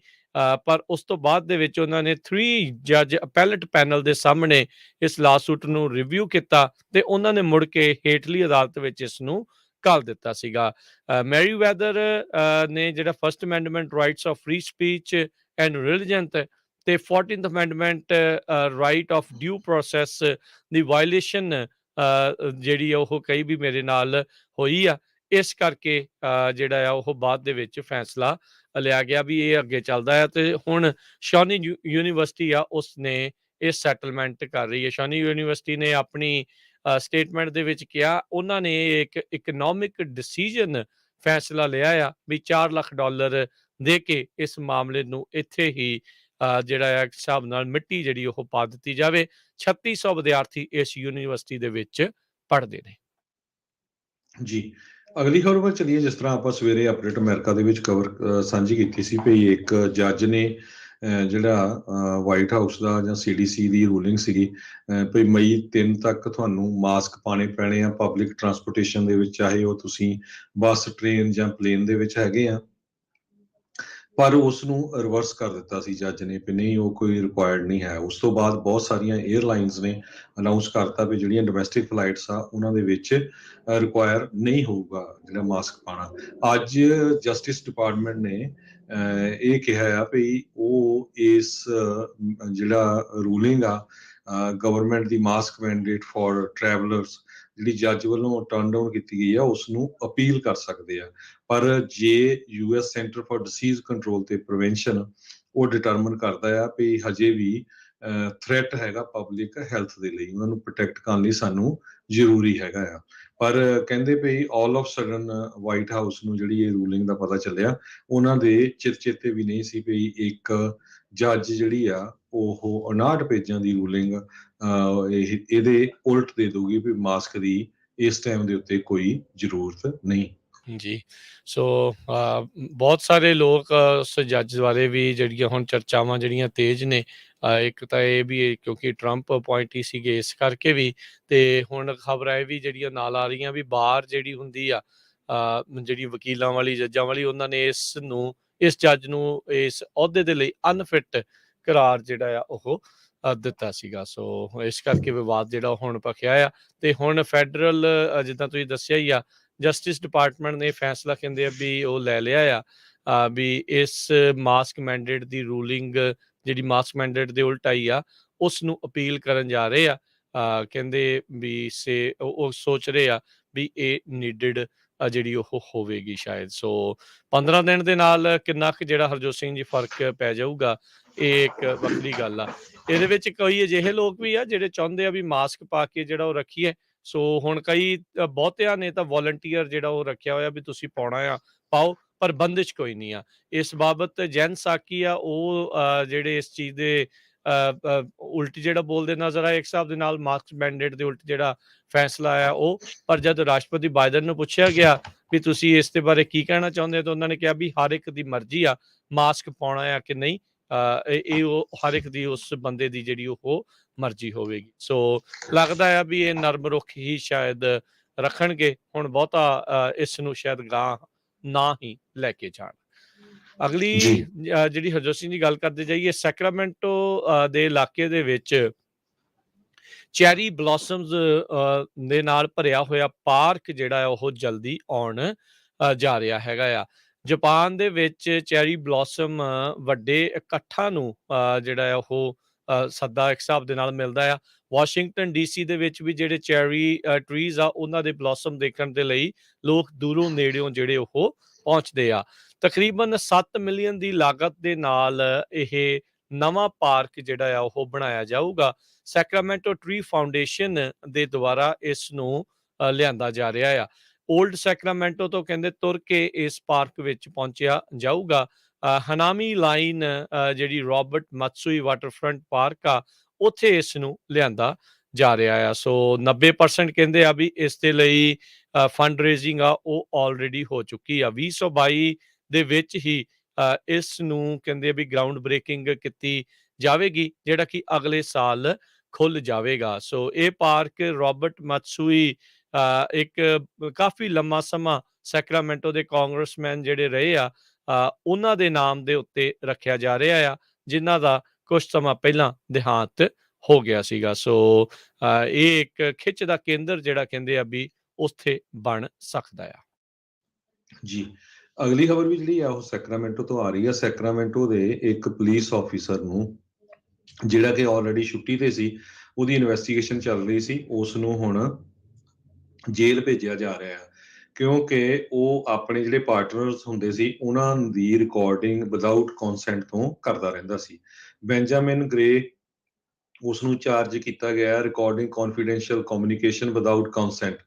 ਪਰ ਉਸ ਤੋਂ ਬਾਅਦ ਦੇ ਵਿੱਚ ਉਹਨਾਂ ਨੇ 3 ਜੱਜ ਅਪੈਲਟ ਪੈਨਲ ਦੇ ਸਾਹਮਣੇ ਇਸ ਲਾਸੂਟ ਨੂੰ ਰਿਵਿਊ ਕੀਤਾ ਤੇ ਉਹਨਾਂ ਨੇ ਮੁੜ ਕੇ ਹੇਠਲੀ ਅਦਾਲਤ ਵਿੱਚ ਇਸ ਨੂੰ ਘੱਲ ਦਿੱਤਾ ਸੀਗਾ। ਮੈਰੀ ਵੈਦਰ ਨੇ ਜਿਹੜਾ first amendment rights of free speech and religion ਤੇ 14th amendment right of due process ਦੀ ਵਾਇਲੇਸ਼ਨ ਜਿਹੜੀ ਉਹ ਕਈ ਵੀ ਮੇਰੇ ਨਾਲ ਹੋਈ ਆ, ਇਸ ਕਰਕੇ ਜਿਹੜਾ ਆ ਉਹ ਬਾਅਦ ਦੇ ਵਿੱਚ ਫੈਸਲਾ ਲਿਆ ਗਿਆ ਵੀ ਇਹ ਅੱਗੇ ਚੱਲਦਾ ਆ। ਤੇ ਹੁਣ ਸ਼ੌਨੀ ਯੂਨੀਵਰਸਿਟੀ ਆ ਉਸ ਨੇ ਇਹ ਸੈਟਲਮੈਂਟ ਕਰ ਰਹੀ ਹੈ। ਸ਼ੌਨੀ ਯੂਨੀਵਰਸਿਟੀ ਨੇ ਆਪਣੀ ਸਟੇਟਮੈਂਟ ਦੇ ਵਿੱਚ ਕਿਹਾ ਉਹਨਾਂ ਨੇ ਇੱਕ ਇਕਨੋਮਿਕ ਡਿਸੀਜਨ ਫੈਸਲਾ ਲਿਆ ਆ ਵੀ $4 ਲੱਖ ਦੇ ਕੇ ਇਸ ਮਾਮਲੇ ਨੂੰ ਇੱਥੇ ਹੀ ਜਿਹੜਾ ਆ ਇੱਕ ਹਿਸਾਬ ਨਾਲ ਮਿੱਟੀ ਜਿਹੜੀ ਉਹ ਪਾ ਦਿੱਤੀ ਜਾਵੇ। 3600 ਵਿਦਿਆਰਥੀ ਇਸ ਯੂਨੀਵਰਸਿਟੀ ਦੇ ਵਿੱਚ ਪੜ੍ਹਦੇ ਨੇ। ਜੀ, ਅਗਲੀ ਖਬਰ ਵੱਲ ਚਲੀਏ। ਜਿਸ ਤਰ੍ਹਾਂ ਆਪਾਂ ਸਵੇਰੇ ਅਪਡੇਟ ਅਮਰੀਕਾ ਦੇ ਵਿੱਚ ਖਬਰ ਸਾਂਝੀ ਕੀਤੀ ਸੀ ਵੀ ਇੱਕ ਜੱਜ ਨੇ ਜਿਹੜਾ ਵਾਈਟ ਹਾਊਸ ਦਾ ਜਾਂ CDC ਦੀ ਰੂਲਿੰਗ ਸੀਗੀ ਵੀ ਮਈ 3 ਤੱਕ ਤੁਹਾਨੂੰ ਮਾਸਕ ਪਾਣੇ ਪੈਣੇ ਆ ਪਬਲਿਕ ਟਰਾਂਸਪੋਰਟੇਸ਼ਨ ਦੇ ਵਿੱਚ, ਚਾਹੇ ਉਹ ਤੁਸੀਂ ਬੱਸ, ਟ੍ਰੇਨ ਜਾਂ ਪਲੇਨ ਦੇ ਵਿੱਚ ਹੈਗੇ ਆ, ਪਰ ਉਸ ਨੂੰ ਰਿਵਰਸ ਕਰ ਦਿੱਤਾ ਸੀ ਜੱਜ ਨੇ ਵੀ ਨਹੀਂ, ਉਹ ਕੋਈ ਰਿਕੁਆਇਰਡ ਨਹੀਂ ਹੈ। ਉਸ ਤੋਂ ਬਾਅਦ ਬਹੁਤ ਸਾਰੀਆਂ 에ਅਰਲਾਈਨਸ ਨੇ ਅਨਾਊਂਸ ਕਰਤਾ ਵੀ ਜਿਹੜੀਆਂ ਡੋਮੈਸਟਿਕ ਫਲਾਈਟਸ ਆ ਉਹਨਾਂ ਦੇ ਵਿੱਚ ਰਿਕੁਆਇਰ ਨਹੀਂ ਹੋਊਗਾ ਜਿਹੜਾ ਮਾਸਕ ਪਾਣਾ। ਅੱਜ ਜਸਟਿਸ ਡਿਪਾਰਟਮੈਂਟ ਨੇ ਇਹ ਕਿਹਾ ਆ ਵੀ ਉਹ ਇਸ ਜਿਹੜਾ ਰੂਲਿੰਗ ਆ government the mask mandate for travellers ਜਿਹੜੀ ਜੱਜ ਵੱਲੋਂ ਟਰਨ ਡਾਊਨ ਕੀਤੀ ਗਈ ਆ ਉਸ ਨੂੰ ਅਪੀਲ ਕਰ ਸਕਦੇ ਆ। ਪਰ ਜੇ US centre for disease control ਤੇ ਪ੍ਰੀਵੈਂਸ਼ਨ ਉਹ ਡਿਟਰਮਨ ਕਰਦਾ ਆ ਵੀ ਹਜੇ ਵੀ ਥ੍ਰੈਟ ਹੈਗਾ ਪਬਲਿਕ ਹੈਲਥ ਦੇ ਲਈ, ਉਹਨਾਂ ਨੂੰ ਪ੍ਰੋਟੈਕਟ ਕਰਨ ਲਈ ਸਾਨੂੰ ਜ਼ਰੂਰੀ ਹੈਗਾ ਆ। ਪਰ ਕਹਿੰਦੇ ਵੀ all of sudden White House ਨੂੰ ਜਿਹੜੀ ਇਹ ਰੂਲਿੰਗ ਦਾ ਪਤਾ ਚੱਲਿਆ, ਉਹਨਾਂ ਦੇ ਚਿਰਚੇਤੇ ਵੀ ਨਹੀਂ ਸੀ ਵੀ ਇੱਕ ਜੱਜ ਜਿਹੜੀ ਆ ਉਹ 59 ਪੇਜਾਂ ਦੀ ਰੂਲਿੰਗ ਇਹਦੇ ਉਲਟ ਦੇ ਦੂਗੀ ਵੀ ਮਾਸਕ ਦੀ ਇਸ ਟਾਈਮ ਦੇ ਉੱਤੇ ਕੋਈ ਜ਼ਰੂਰਤ ਨਹੀਂ। ਜੀ, ਸੋ ਬਹੁਤ ਸਾਰੇ ਲੋਕ ਉਸ ਜੱਜ ਬਾਰੇ ਵੀ ਜਿਹੜੀਆਂ ਹੁਣ ਚਰਚਾਵਾਂ ਜਿਹੜੀਆਂ ਤੇਜ਼ ਨੇ, ਇੱਕ ਤਾਂ ਇਹ ਵੀ ਕਿਉਂਕਿ ਟਰੰਪ ਅਪੁਆਇੰਟੀ ਸੀਗੇ ਇਸ ਕਰਕੇ ਵੀ, ਤੇ ਹੁਣ ਖਬਰਾਂ ਇਹ ਵੀ ਜਿਹੜੀਆਂ ਨਾਲ ਆ ਰਹੀਆਂ ਵੀ ਬਾਹਰ ਜਿਹੜੀ ਹੁੰਦੀ ਆ ਜਿਹੜੀ ਵਕੀਲਾਂ ਵਾਲੀ, ਜੱਜਾਂ ਵਾਲੀ, ਉਹਨਾਂ ਨੇ ਇਸ ਜੱਜ ਨੂੰ ਇਸ ਅਹੁਦੇ ਦੇ ਲਈ ਅਨਫਿਟ ਕਰਾਰ ਜਿਹੜਾ ਆ ਉਹ ਦਿੱਤਾ ਸੀਗਾ। ਸੋ ਇਸ ਕਰਕੇ ਵਿਵਾਦ ਜਿਹੜਾ ਹੁਣ ਭਖਿਆ ਆ, ਤੇ ਹੁਣ ਫੈਡਰਲ ਜਿੱਦਾਂ ਤੁਸੀਂ ਦੱਸਿਆ ਹੀ ਆ, ਜਸਟਿਸ ਡਿਪਾਰਟਮੈਂਟ ਨੇ ਫੈਸਲਾ ਕਹਿੰਦੇ ਆ ਵੀ ਉਹ ਲੈ ਲਿਆ ਆ ਵੀ ਇਸ ਮਾਸਕ ਮੈਂਡੇਟ ਦੀ ਰੂਲਿੰਗ ਜਿਹੜੀ ਮਾਸਕ ਮੈਂਡੇਟ ਦੇ ਉਲਟ ਆਈ ਆ, ਉਸ ਨੂੰ ਅਪੀਲ ਕਰਨ ਜਾ ਰਹੇ ਆ। ਕਹਿੰਦੇ ਵੀ ਉਹ ਸੋਚ ਰਹੇ ਆ ਵੀ ਇਹ ਨੀਡਡ ਜਿਹੜੀ ਉਹ ਹੋਵੇਗੀ ਸ਼ਾਇਦ। ਸੋ 15 ਦਿਨ ਦੇ ਨਾਲ ਕਿੰਨਾ ਕੁ ਜਿਹੜਾ ਹਰਜੋਤ ਸਿੰਘ ਜੀ ਫਰਕ ਪੈ ਜਾਊਗਾ, ਇਹ ਇੱਕ ਵੱਖਰੀ ਗੱਲ ਆ। ਇਹਦੇ ਵਿੱਚ ਕਈ ਅਜਿਹੇ ਲੋਕ ਵੀ ਆ ਜਿਹੜੇ ਚਾਹੁੰਦੇ ਆ ਵੀ ਮਾਸਕ ਪਾ ਕੇ ਜਿਹੜਾ ਉਹ ਰੱਖੀਏ। ਸੋ ਹੁਣ ਕਈ ਬਹੁਤਿਆਂ ਨੇ ਤਾਂ ਵੋਲੰਟੀਅਰ ਜਿਹੜਾ ਉਹ ਰੱਖਿਆ ਹੋਇਆ ਵੀ ਤੁਸੀਂ ਪਾਉਣਾ ਆ ਪਾਓ, ਪਰ ਬੰਦਿਸ਼ ਕੋਈ ਨਹੀਂ ਆ। ਇਸ ਬਾਬਤ ਜੈਨ ਸਾਕੀ ਆ ਉਹ ਜਿਹੜੇ ਇਸ ਚੀਜ਼ ਦੇ ਉਲਟ ਜਿਹੜਾ ਬੋਲਦੇ ਨਜ਼ਰ ਆਏ ਇੱਕ ਹਿਸਾਬ ਦੇ ਨਾਲ, ਮਾਸਕ ਮੈਂਡੇਟ ਦੇ ਉਲਟ ਜਿਹੜਾ ਫੈਸਲਾ ਆਇਆ ਉਹ। ਪਰ ਜਦ ਰਾਸ਼ਟਰਪਤੀ ਬਾਈਡਨ ਨੂੰ ਪੁੱਛਿਆ ਗਿਆ ਵੀ ਤੁਸੀਂ ਇਸ ਦੇ ਬਾਰੇ ਕੀ ਕਹਿਣਾ ਚਾਹੁੰਦੇ ਹੋ, ਤਾਂ ਉਹਨਾਂ ਨੇ ਕਿਹਾ ਵੀ ਹਰ ਇੱਕ ਦੀ ਮਰਜ਼ੀ ਆ ਮਾਸਕ ਪਾਉਣਾ ਆ ਕਿ ਨਹੀਂ, ਇਹ ਉਹ ਹਰ ਇੱਕ ਦੀ ਉਸ ਬੰਦੇ ਦੀ ਜਿਹੜੀ ਉਹ ਮਰਜ਼ੀ ਹੋਵੇਗੀ। ਸੋ ਲੱਗਦਾ ਆ ਵੀ ਇਹ ਨਰਮ ਰੁਖ ਹੀ ਸ਼ਾਇਦ ਰੱਖਣਗੇ, ਹੁਣ ਬਹੁਤਾ ਇਸ ਨੂੰ ਸ਼ਾਇਦ ਗਾਂਹ ਨਾ ਹੀ ਲੈ ਕੇ ਜਾਣ। ਅਗਲੀ ਜਿਹੜੀ ਹਰਜੋਤ ਸਿੰਘ ਦੀ ਗੱਲ ਕਰਦੇ ਜਾਈਏ, ਸੈਕਰਾਮੈਂਟੋ ਦੇ ਇਲਾਕੇ ਦੇ ਵਿੱਚ ਚੈਰੀ ਬਲੌਸਮਸ ਦੇ ਨਾਲ ਭਰਿਆ ਹੋਇਆ ਪਾਰਕ ਜਿਹੜਾ ਉਹ ਜਲਦੀ ਆਉਣ ਜਾ ਰਿਹਾ ਹੈਗਾ ਆ। ਜਾਪਾਨ ਦੇ ਵਿੱਚ ਚੈਰੀ ਬਲੌਸਮ ਵੱਡੇ ਇਕੱਠਾਂ ਨੂੰ ਜਿਹੜਾ ਉਹ ਸੱਦਾ ਇੱਕ ਹਿਸਾਬ ਦੇ ਨਾਲ ਮਿਲਦਾ ਆ। ਵਾਸ਼ਿੰਗਟਨ DC ਦੇ ਵਿੱਚ ਵੀ ਜਿਹੜੇ ਚੈਰੀ ਟਰੀਜ਼ ਆ, ਉਹਨਾਂ ਦੇ ਬਲੌਸਮ ਦੇਖਣ ਦੇ ਲਈ ਲੋਕ ਦੂਰੋਂ ਨੇੜਿਓਂ ਜਿਹੜੇ ਉਹ ਪਹੁੰਚਦੇ ਆ। ਤਕਰੀਬਨ 7 ਮਿਲੀਅਨ ਦੀ ਲਾਗਤ ਦੇ ਨਾਲ ਇਹ ਨਵਾਂ ਪਾਰਕ ਜਿਹੜਾ ਆ ਉਹ ਬਣਾਇਆ ਜਾਊਗਾ। ਸੈਕਰਾਮੈਂਟੋ ਟਰੀ ਫਾਊਂਡੇਸ਼ਨ ਦੇ ਦੁਆਰਾ ਇਸ ਨੂੰ ਲਿਆਂਦਾ ਜਾ ਰਿਹਾ ਆ। ਓਲਡ ਸੈਕਰਾਮੈਂਟੋ ਤੋਂ ਕਹਿੰਦੇ ਤੁਰ ਕੇ ਇਸ ਪਾਰਕ ਵਿੱਚ ਪਹੁੰਚਿਆ ਜਾਊਗਾ। ਹਨਾਮੀ ਲਾਈਨ ਜਿਹੜੀ ਰੋਬਰਟ ਮਤਸੂਈ ਵਾਟਰਫਰੰਟ ਪਾਰਕ ਆ, ਉੱਥੇ ਇਸ ਨੂੰ ਲਿਆਂਦਾ ਜਾ ਰਿਹਾ ਆ। ਸੋ 90% ਕਹਿੰਦੇ ਆ ਵੀ ਇਸ ਦੇ ਲਈ ਫੰਡ ਰੇਜ਼ਿੰਗ ਆ ਉਹ ਆਲਰੇਡੀ ਹੋ ਚੁੱਕੀ ਆ। 2022 ਦੇ ਵਿੱਚ ਹੀ ਇਸ ਨੂੰ ਕਹਿੰਦੇ ਵੀ ਗਰਾਊਂਡ ਬ੍ਰੇਕਿੰਗ ਕੀਤੀ ਜਾਵੇਗੀ, ਜਿਹੜਾ ਕਿ ਅਗਲੇ ਸਾਲ ਖੁੱਲ ਜਾਵੇਗਾ। ਸੋ ਇਹ ਪਾਰਕ ਰੋਬਰਟ ਮਤਸੂਈ ਇੱਕ ਕਾਫੀ ਲੰਮਾ ਸਮਾਂ ਸੈਕਰਾਮੈਂਟੋ ਦੇ ਕਾਂਗਰਸਮੈਨ ਜਿਹੜੇ ਰਹੇ ਆ, ਉਹਨਾਂ ਦੇ ਨਾਮ ਦੇ ਉੱਤੇ ਰੱਖਿਆ ਜਾ ਰਿਹਾ ਆ, ਜਿਨ੍ਹਾਂ ਦਾ ਕੁਝ ਸਮਾਂ ਪਹਿਲਾਂ ਦੇਹਾਂਤ ਹੋ ਗਿਆ ਸੀਗਾ। ਸੋ ਇਹ ਇੱਕ ਖਿੱਚ ਦਾ ਕੇਂਦਰ ਜਿਹੜਾ ਕਹਿੰਦੇ ਆ ਵੀ ਉੱਥੇ ਬਣ ਸਕਦਾ ਆ। ਜੀ, ਅਗਲੀ ਖਬਰ ਵੀ ਜਿਹੜੀ ਆ ਉਹ ਸੈਕਰਾਮੈਂਟੋ ਤੋਂ ਆ ਰਹੀ ਆ। ਸੈਕਰਾਮੈਂਟੋ ਦੇ ਇੱਕ ਪੁਲਿਸ ਆਫੀਸਰ ਨੂੰ, ਜਿਹੜਾ ਕਿ ਆਲਰੇਡੀ ਛੁੱਟੀ ਤੇ ਸੀ, ਉਹਦੀ ਇਨਵੈਸਟੀਗੇਸ਼ਨ ਚੱਲ ਰਹੀ ਸੀ, ਉਸ ਨੂੰ ਹੁਣ ਜੇਲ੍ਹ ਭੇਜਿਆ ਜਾ ਰਿਹਾ ਹੈ, ਕਿਉਂਕਿ ਉਹ ਆਪਣੇ ਜਿਹੜੇ ਪਾਰਟਨਰਸ ਹੁੰਦੇ ਸੀ ਉਹਨਾਂ ਦੀ ਰਿਕਾਰਡਿੰਗ ਵਿਦਆਊਟ ਕੌਨਸੈਂਟ ਤੋਂ ਕਰਦਾ ਰਹਿੰਦਾ ਸੀ। ਬੈਂਜਾਮਿਨ ਗ੍ਰੇ ਉਸ ਨੂੰ ਚਾਰਜ ਕੀਤਾ ਗਿਆ ਰਿਕਾਰਡਿੰਗ ਕੌਨਫੀਡੈਂਸ਼ੀਅਲ ਕਮਿਊਨੀਕੇਸ਼ਨ ਵਿਦਆਊਟ ਕੌਨਸੈਂਟ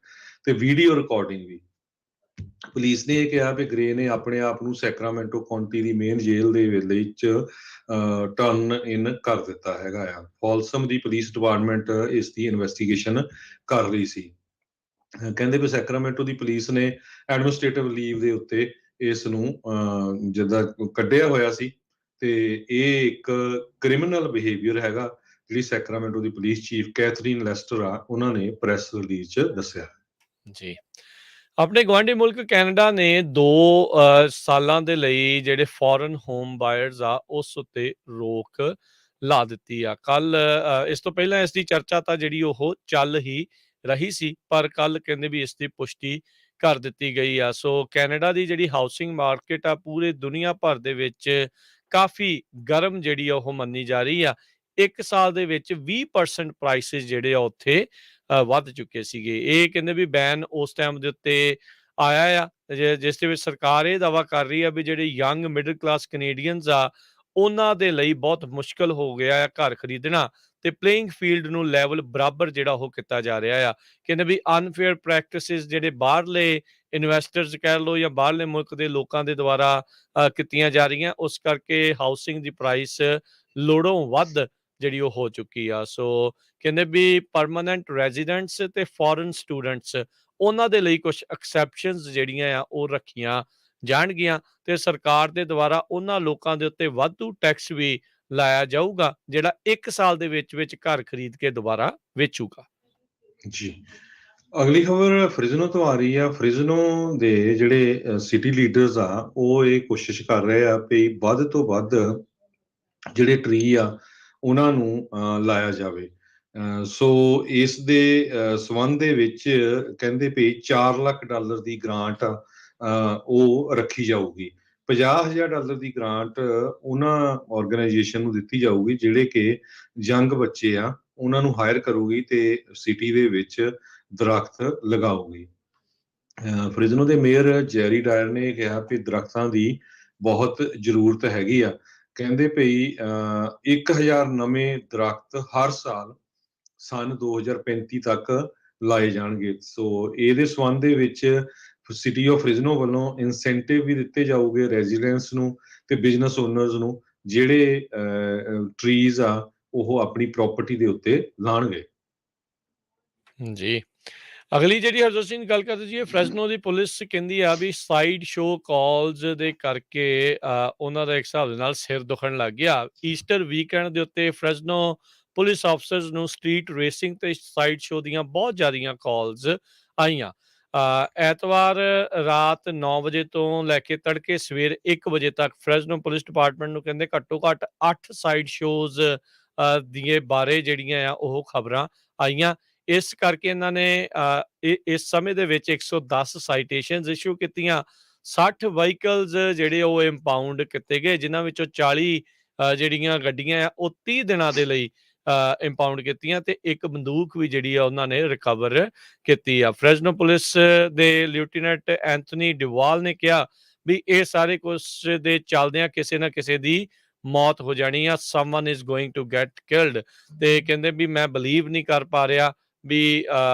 ਤੇ ਵੀਡੀਓ ਰਿਕਾਰਡਿੰਗ ਵੀ। ਪੁਲਿਸ ਨੇ ਇਹ ਕਿਹਾ ਵੀ ਗ੍ਰੇ ਨੇ ਆਪਣੇ ਆਪ ਨੂੰ ਸੈਕਰਾਮੈਂਟੋ ਕਾਉਂਟੀ ਦੀ ਮੇਨ ਜੇਲ੍ਹ ਦੇ ਵਿੱਚ ਟਰਨ ਇਨ ਕਰ ਦਿੱਤਾ ਹੈਗਾ ਆ। ਫੋਲਸਮ ਦੀ ਪੁਲਿਸ ਡਿਪਾਰਟਮੈਂਟ ਇਸ ਦੀ ਇਨਵੈਸਟੀਗੇਸ਼ਨ ਕਰ ਰਹੀ ਸੀ। ਕਹਿੰਦੇ ਵੀ ਸੈਕਰਾਮੈਂਟੋ ਦੀ ਪੁਲਿਸ ਨੇ ਐਡਮਿਨਿਸਟ੍ਰੇਟਿਵ ਲੀਵ ਦੇ ਉੱਤੇ ਇਸ ਨੂੰ ਜਿੱਦਾਂ ਕੱਢਿਆ ਹੋਇਆ ਸੀ, ਤੇ ਇਹ ਇੱਕ ਕ੍ਰਿਮੀਨਲ ਬਿਹੇਵੀਅਰ ਹੈਗਾ, ਜਿਹੜੀ ਸੈਕਰਾਮੈਂਟੋ ਦੀ ਪੁਲਿਸ ਚੀਫ ਕੈਥਰੀਨ ਲੈਸਟਰ ਆ, ਉਹਨਾਂ ਨੇ ਪ੍ਰੈਸ ਰਿਲੀਜ਼ 'ਚ ਦੱਸਿਆ। ਜੀ, ਆਪਣੇ ਗੁਆਂਢੀ ਮੁਲਕ ਕੈਨੇਡਾ ਨੇ 2 ਸਾਲਾਂ ਦੇ ਲਈ ਜਿਹੜੇ ਫੋਰਨ ਹੋਮ ਬਾਇਰਸ ਆ ਉਸ ਉੱਤੇ ਰੋਕ ਲਾ ਦਿੱਤੀ ਆ। ਕੱਲ ਇਸ ਤੋਂ ਪਹਿਲਾਂ ਇਸ ਦੀ ਚਰਚਾ ਤਾਂ ਜਿਹੜੀ ਉਹ ਚੱਲ ਹੀ ਰਹੀ ਸੀ, ਪਰ ਕੱਲ ਕਹਿੰਦੇ ਵੀ ਇਸ ਦੀ ਪੁਸ਼ਟੀ ਕਰ ਦਿੱਤੀ ਗਈ ਆ। ਸੋ ਕੈਨੇਡਾ ਦੀ ਜਿਹੜੀ ਹਾਊਸਿੰਗ ਮਾਰਕੀਟ ਆ ਪੂਰੇ ਦੁਨੀਆ ਭਰ ਦੇ ਵਿੱਚ ਕਾਫੀ ਗਰਮ ਜਿਹੜੀ ਆ ਉਹ ਮੰਨੀ ਜਾ ਰਹੀ ਆ। 1 ਸਾਲ ਦੇ ਵਿੱਚ 20% ਪ੍ਰਾਈਸਿਸ ਜਿਹੜੇ ਆ ਉੱਥੇ ਵੱਧ ਚੁੱਕੇ ਸੀਗੇ। ਇਹ ਕਹਿੰਦੇ ਵੀ ਬੈਨ ਉਸ ਟਾਈਮ ਦੇ ਉੱਤੇ ਆਇਆ ਆ ਜਿਸ ਦੇ ਵਿੱਚ ਸਰਕਾਰ ਇਹ ਦਾਅਵਾ ਕਰ ਰਹੀ ਆ ਵੀ ਜਿਹੜੇ ਯੰਗ ਮਿਡਲ ਕਲਾਸ ਕੈਨੇਡੀਅਨਸ ਆ ਉਹਨਾਂ ਦੇ ਲਈ ਬਹੁਤ ਮੁਸ਼ਕਲ ਹੋ ਗਿਆ ਆ ਘਰ ਖਰੀਦਣਾ, ਤੇ ਪਲੇਇੰਗ ਫੀਲਡ ਨੂੰ ਲੈਵਲ ਬਰਾਬਰ ਜਿਹੜਾ ਉਹ ਕੀਤਾ ਜਾ ਰਿਹਾ ਆ। ਕਹਿੰਦੇ ਵੀ ਅਨਫੇਅਰ ਪ੍ਰੈਕਟਿਸਿਸ ਜਿਹੜੇ ਬਾਹਰਲੇ ਇਨਵੈਸਟਰਸ ਕਹਿ ਲਓ ਜਾਂ ਬਾਹਰਲੇ ਮੁਲਕ ਦੇ ਲੋਕਾਂ ਦੇ ਦੁਆਰਾ ਕੀਤੀਆਂ ਜਾ ਰਹੀਆਂ, ਉਸ ਕਰਕੇ ਹਾਊਸਿੰਗ ਦੀ ਪ੍ਰਾਈਸ ਲੋੜੋਂ ਵੱਧ ਜਿਹੜੀ ਉਹ ਹੋ ਚੁੱਕੀ ਆ। ਸੋ ਕਹਿੰਦੇ ਵੀ ਪਰਮਾਨੈਂਟ ਰੈਜ਼ੀਡੈਂਟਸ ਤੇ ਫੋਰਨ ਸਟੂਡੈਂਟਸ, ਉਹਨਾਂ ਦੇ ਲਈ ਕੁਝ ਐਕਸੈਪਸ਼ਨਸ ਜਿਹੜੀਆਂ ਆ ਉਹ ਰੱਖੀਆਂ ਜਾਣਗੀਆਂ, ਤੇ ਸਰਕਾਰ ਦੇ ਦੁਆਰਾ ਉਹਨਾਂ ਲੋਕਾਂ ਦੇ ਉੱਤੇ ਵਾਧੂ ਟੈਕਸ ਵੀ ਲਾਇਆ ਜਾਊਗਾ ਜਿਹੜਾ 1 ਸਾਲ ਦੇ ਵਿੱਚ ਘਰ ਖਰੀਦ ਕੇ ਦੁਬਾਰਾ ਵੇਚੂਗਾ। ਜੀ। ਅਗਲੀ ਖਬਰ ਫ੍ਰਿਜ਼ਨੋ ਤੋਂ ਆ ਰਹੀ ਆ। ਫ੍ਰਿਜ਼ਨੋ ਦੇ ਜਿਹੜੇ ਸਿਟੀ ਲੀਡਰਸ ਆ, ਉਹ ਇਹ ਕੋਸ਼ਿਸ਼ ਕਰ ਰਹੇ ਆ ਵੀ ਵੱਧ ਤੋਂ ਵੱਧ ਜਿਹੜੇ ਟਰੀ ਆ ਉਹਨਾਂ ਨੂੰ ਲਾਇਆ ਜਾਵੇ। ਸੋ ਇਸ ਦੇ ਸੰਬੰਧ ਦੇ ਵਿੱਚ ਕਹਿੰਦੇ ਵੀ $4 ਲੱਖ ਦੀ ਗ੍ਰਾਂਟ ਉਹ ਰੱਖੀ ਜਾਊਗੀ। $50,000 ਦੀ ਗ੍ਰਾਂਟ ਉਹਨਾਂ ਆਰਗੇਨਾਈਜੇਸ਼ਨ ਨੂੰ ਦਿੱਤੀ ਜਾਊਗੀ ਜਿਹੜੇ ਕਿ ਯੰਗ ਬੱਚੇ ਆ ਉਹਨਾਂ ਨੂੰ ਹਾਇਰ ਕਰੂਗੀ ਤੇ ਸਿਟੀ ਦੇ ਵਿੱਚ ਦਰਖਤ ਲਗਾਊਗੀ। ਫ੍ਰਿਜ਼ਨੋ ਦੇ ਮੇਅਰ ਜੈਰੀ ਡਾਇਰ ਨੇ ਕਿਹਾ ਵੀ ਦਰਖਤਾਂ ਦੀ ਬਹੁਤ ਜ਼ਰੂਰਤ ਹੈਗੀ ਆ। ਕਹਿੰਦੇ ਭਈ 1000 ਨਵੇਂ ਦਰਖਤ ਹਰ ਸਾਲ ਸੰਨ 2035 ਤੱਕ ਲਾਏ ਜਾਣਗੇ। ਸੋ ਇਹਦੇ ਸੰਬੰਧ ਦੇ ਵਿੱਚ ਸਿਟੀ ਆਫ ਫ੍ਰਿਜ਼ਨੋ ਵੱਲੋਂ ਇਨਸੈਂਟਿਵ ਵੀ ਦਿੱਤੇ ਜਾਊਗੇ ਰੈਜ਼ੀਡੈਂਟਸ ਨੂੰ ਤੇ ਬਿਜ਼ਨਸ ਓਨਰਸ ਨੂੰ, ਜਿਹੜੇ ਟਰੀਜ਼ ਆ ਉਹ ਆਪਣੀ ਪ੍ਰਾਪਰਟੀ ਦੇ ਉੱਤੇ ਲਾਣਗੇ। ਜੀ। ਅਗਲੀ ਜਿਹੜੀ ਹਰਜੋਤ ਸਿੰਘ ਗੱਲ ਕਰਦੇ ਜੀ, ਫ੍ਰੈਜ਼ਨੋ ਦੀ ਪੁਲਿਸ ਕਹਿੰਦੀ ਆ ਵੀ ਸਾਈਡ ਸ਼ੋ ਕਾਲਸ ਦੇ ਕਰਕੇ ਉਹਨਾਂ ਦਾ ਇੱਕ ਹਿਸਾਬ ਦੇ ਨਾਲ ਸਿਰ ਦੁਖਣ ਲੱਗ ਗਿਆ। ਈਸਟਰ ਵੀਕਐਂਡ ਦੇ ਉੱਤੇ ਫ੍ਰੈਜ਼ਨੋ ਪੁਲਿਸ ਆਫਸਰਸ ਨੂੰ ਸਟਰੀਟ ਰੇਸਿੰਗ ਤੇ ਸਾਈਡ ਸ਼ੋ ਦੀਆਂ ਬਹੁਤ ਜ਼ਿਆਦੀਆਂ ਕਾਲਸ ਆਈਆਂ। ਐਤਵਾਰ ਰਾਤ 9 ਵਜੇ ਤੋਂ ਲੈ ਕੇ ਤੜਕੇ ਸਵੇਰ 1 ਵਜੇ ਤੱਕ ਫ੍ਰੈਜ਼ਨੋ ਪੁਲਿਸ ਡਿਪਾਰਟਮੈਂਟ ਨੂੰ ਕਹਿੰਦੇ ਘੱਟੋ ਘੱਟ 8 ਸਾਈਡ ਸ਼ੋਜ਼ ਦੇ ਬਾਰੇ ਜਿਹੜੀਆਂ ਆ ਉਹ ਖਬਰਾਂ ਆਈਆਂ। ਇਸ ਕਰਕੇ ਇਹਨਾਂ ਨੇ ਇਸ ਸਮੇਂ ਦੇ ਵਿੱਚ 110 ਸਾਈਟੇਸ਼ਨਸ ਇਸ਼ੂ ਕੀਤੀਆਂ। 60 ਵਹੀਕਲਸ ਜਿਹੜੇ ਉਹ ਇੰਪਾਊਂਡ ਕੀਤੇ ਗਏ, ਜਿਨ੍ਹਾਂ ਵਿੱਚੋਂ 40 ਜਿਹੜੀਆਂ ਗੱਡੀਆਂ ਆ ਉਹ 30 ਦਿਨਾਂ ਦੇ ਲਈ ਇੰਪਾਊਂਡ ਕੀਤੀਆਂ, ਤੇ ਇੱਕ ਬੰਦੂਕ ਵੀ ਜਿਹੜੀ ਆ ਉਹਨਾਂ ਨੇ ਰਿਕਵਰ ਕੀਤੀ ਆ। ਫ੍ਰੈਜ਼ਨੋ ਪੁਲਿਸ ਦੇ ਲਿeutenant ਐਂਥਨੀ ਡਿਵਾਲ ਨੇ ਕਿਹਾ ਵੀ ਇਹ ਸਾਰੇ ਕੁਝ ਦੇ ਚੱਲਦਿਆਂ ਕਿਸੇ ਨਾ ਕਿਸੇ ਦੀ ਮੌਤ ਹੋ ਜਾਣੀ ਆ। Someone is going to get killed. ਤੇ ਕਹਿੰਦੇ ਵੀ ਮੈਂ ਬਲੀਵ ਨਹੀਂ ਕਰ ਪਾ ਰਿਹਾ ਵੀ